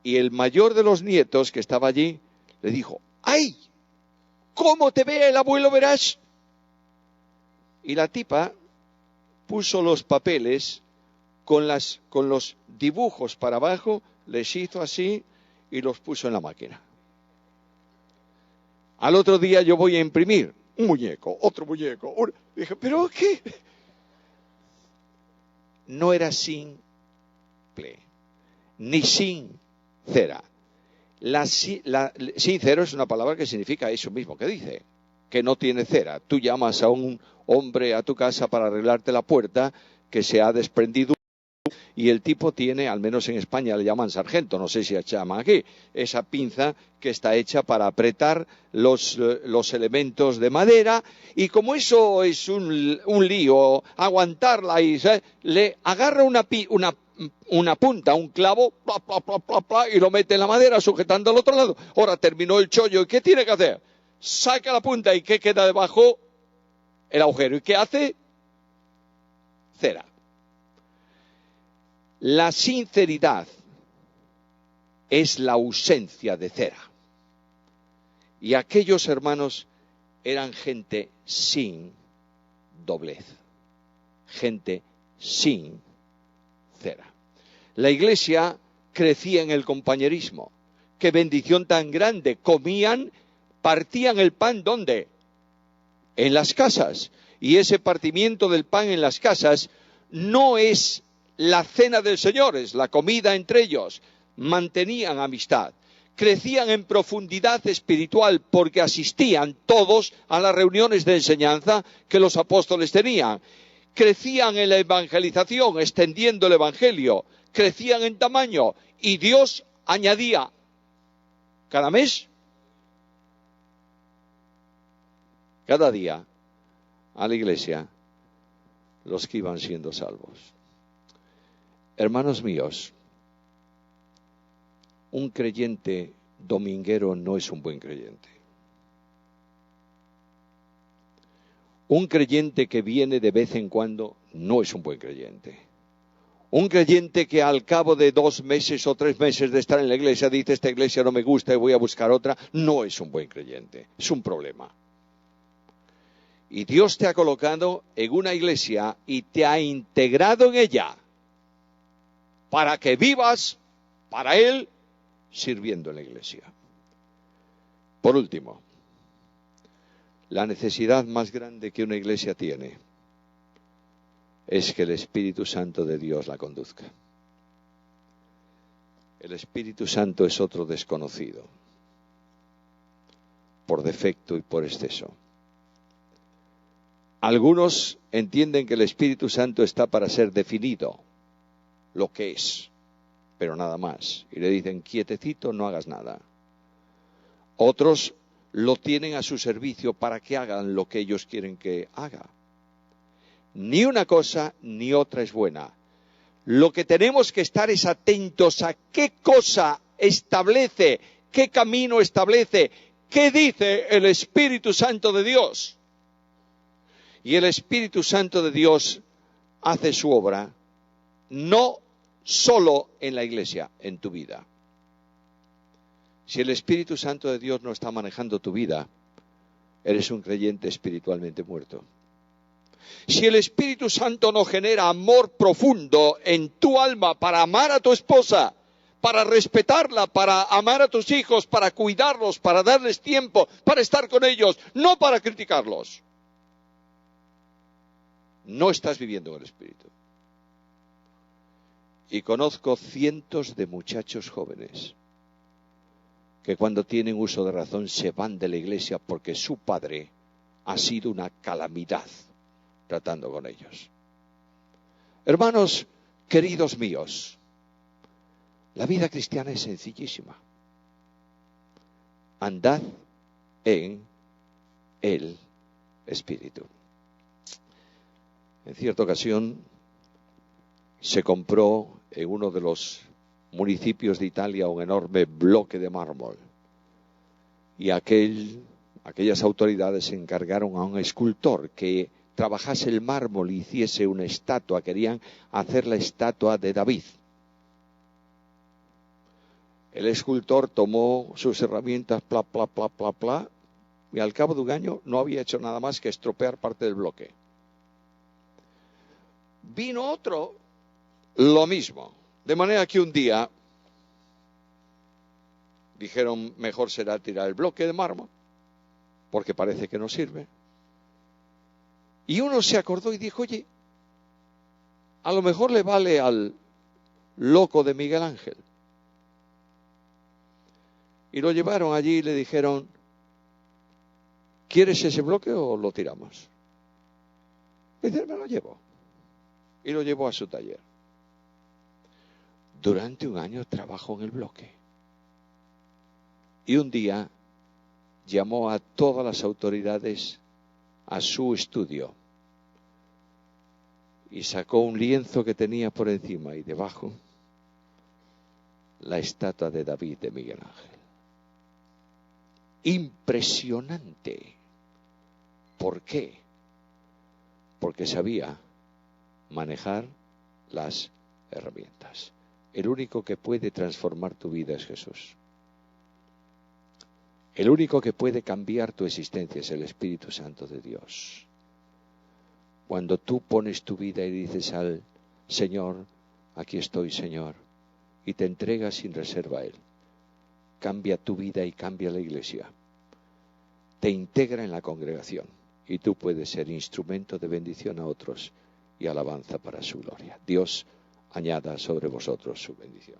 y el mayor de los nietos que estaba allí le dijo, ¡ay! ¿Cómo te ve el abuelo Verás? Y la tipa puso los papeles con los dibujos para abajo, les hizo así y los puso en la máquina. Al otro día yo voy a imprimir un muñeco, otro muñeco. Dije, ¿pero qué? No era simple, ni sin cera. Sincero es una palabra que significa eso mismo que dice, que no tiene cera. Tú llamas a un hombre a tu casa para arreglarte la puerta que se ha desprendido y el tipo tiene, al menos en España le llaman sargento, no sé si se llama aquí, esa pinza que está hecha para apretar los elementos de madera, y como eso es un lío, aguantarla, y le agarra una punta, un clavo, pla, pla, pla, pla, pla, y lo mete en la madera sujetando al otro lado. Ahora terminó el chollo, ¿y qué tiene que hacer? Saca la punta, ¿y qué queda debajo? El agujero. ¿Y qué hace? Cera. La sinceridad es la ausencia de cera. Y aquellos hermanos eran gente sin doblez, gente sin cera. La iglesia crecía en el compañerismo. ¡Qué bendición tan grande! Comían, partían el pan, ¿dónde? En las casas. Y ese partimiento del pan en las casas no es la cena del Señor, es la comida entre ellos. Mantenían amistad, crecían en profundidad espiritual porque asistían todos a las reuniones de enseñanza que los apóstoles tenían. Crecían en la evangelización, extendiendo el evangelio, crecían en tamaño y Dios añadía cada mes, cada día a la iglesia los que iban siendo salvos. Hermanos míos, un creyente dominguero no es un buen creyente. Un creyente que viene de vez en cuando no es un buen creyente. Un creyente que al cabo de 2 meses o 3 meses de estar en la iglesia dice, esta iglesia no me gusta y voy a buscar otra, no es un buen creyente, es un problema. Y Dios te ha colocado en una iglesia y te ha integrado en ella para que vivas para Él sirviendo en la iglesia. Por último, la necesidad más grande que una iglesia tiene es que el Espíritu Santo de Dios la conduzca. El Espíritu Santo es otro desconocido, por defecto y por exceso. Algunos entienden que el Espíritu Santo está para ser definido, lo que es, pero nada más. Y le dicen, quietecito, no hagas nada. Otros lo tienen a su servicio para que hagan lo que ellos quieren que haga. Ni una cosa ni otra es buena. Lo que tenemos que estar es atentos a qué cosa establece, qué camino establece, qué dice el Espíritu Santo de Dios. Y el Espíritu Santo de Dios hace su obra, no solo en la iglesia, en tu vida. Si el Espíritu Santo de Dios no está manejando tu vida, eres un creyente espiritualmente muerto. Si el Espíritu Santo no genera amor profundo en tu alma para amar a tu esposa, para respetarla, para amar a tus hijos, para cuidarlos, para darles tiempo, para estar con ellos, no para criticarlos, no estás viviendo en el Espíritu. Y conozco cientos de muchachos jóvenes que cuando tienen uso de razón se van de la iglesia porque su padre ha sido una calamidad tratando con ellos. Hermanos queridos míos, la vida cristiana es sencillísima. Andad en el Espíritu. En cierta ocasión se compró en uno de los municipios de Italia un enorme bloque de mármol y aquellas autoridades se encargaron a un escultor que trabajase el mármol y hiciese una estatua. Querían hacer la estatua de David. El escultor tomó sus herramientas, y al cabo de un año no había hecho nada más que estropear parte del bloque. Vino otro, lo mismo. De manera que un día dijeron, mejor será tirar el bloque de mármol, porque parece que no sirve. Y uno se acordó y dijo, oye, a lo mejor le vale al loco de Miguel Ángel. Y lo llevaron allí y le dijeron, ¿quieres ese bloque o lo tiramos? Y dice, me lo llevo. Y lo llevó a su taller. Durante un año trabajó en el bloque. Y un día llamó a todas las autoridades a su estudio. Y sacó un lienzo que tenía por encima y debajo la estatua de David de Miguel Ángel. Impresionante. ¿Por qué? Porque sabía manejar las herramientas. El único que puede transformar tu vida es Jesús. El único que puede cambiar tu existencia es el Espíritu Santo de Dios. Cuando tú pones tu vida y dices al Señor, aquí estoy, Señor, y te entregas sin reserva a Él, cambia tu vida y cambia la iglesia. Te integra en la congregación y tú puedes ser instrumento de bendición a otros y alabanza para su gloria. Dios añada sobre vosotros su bendición.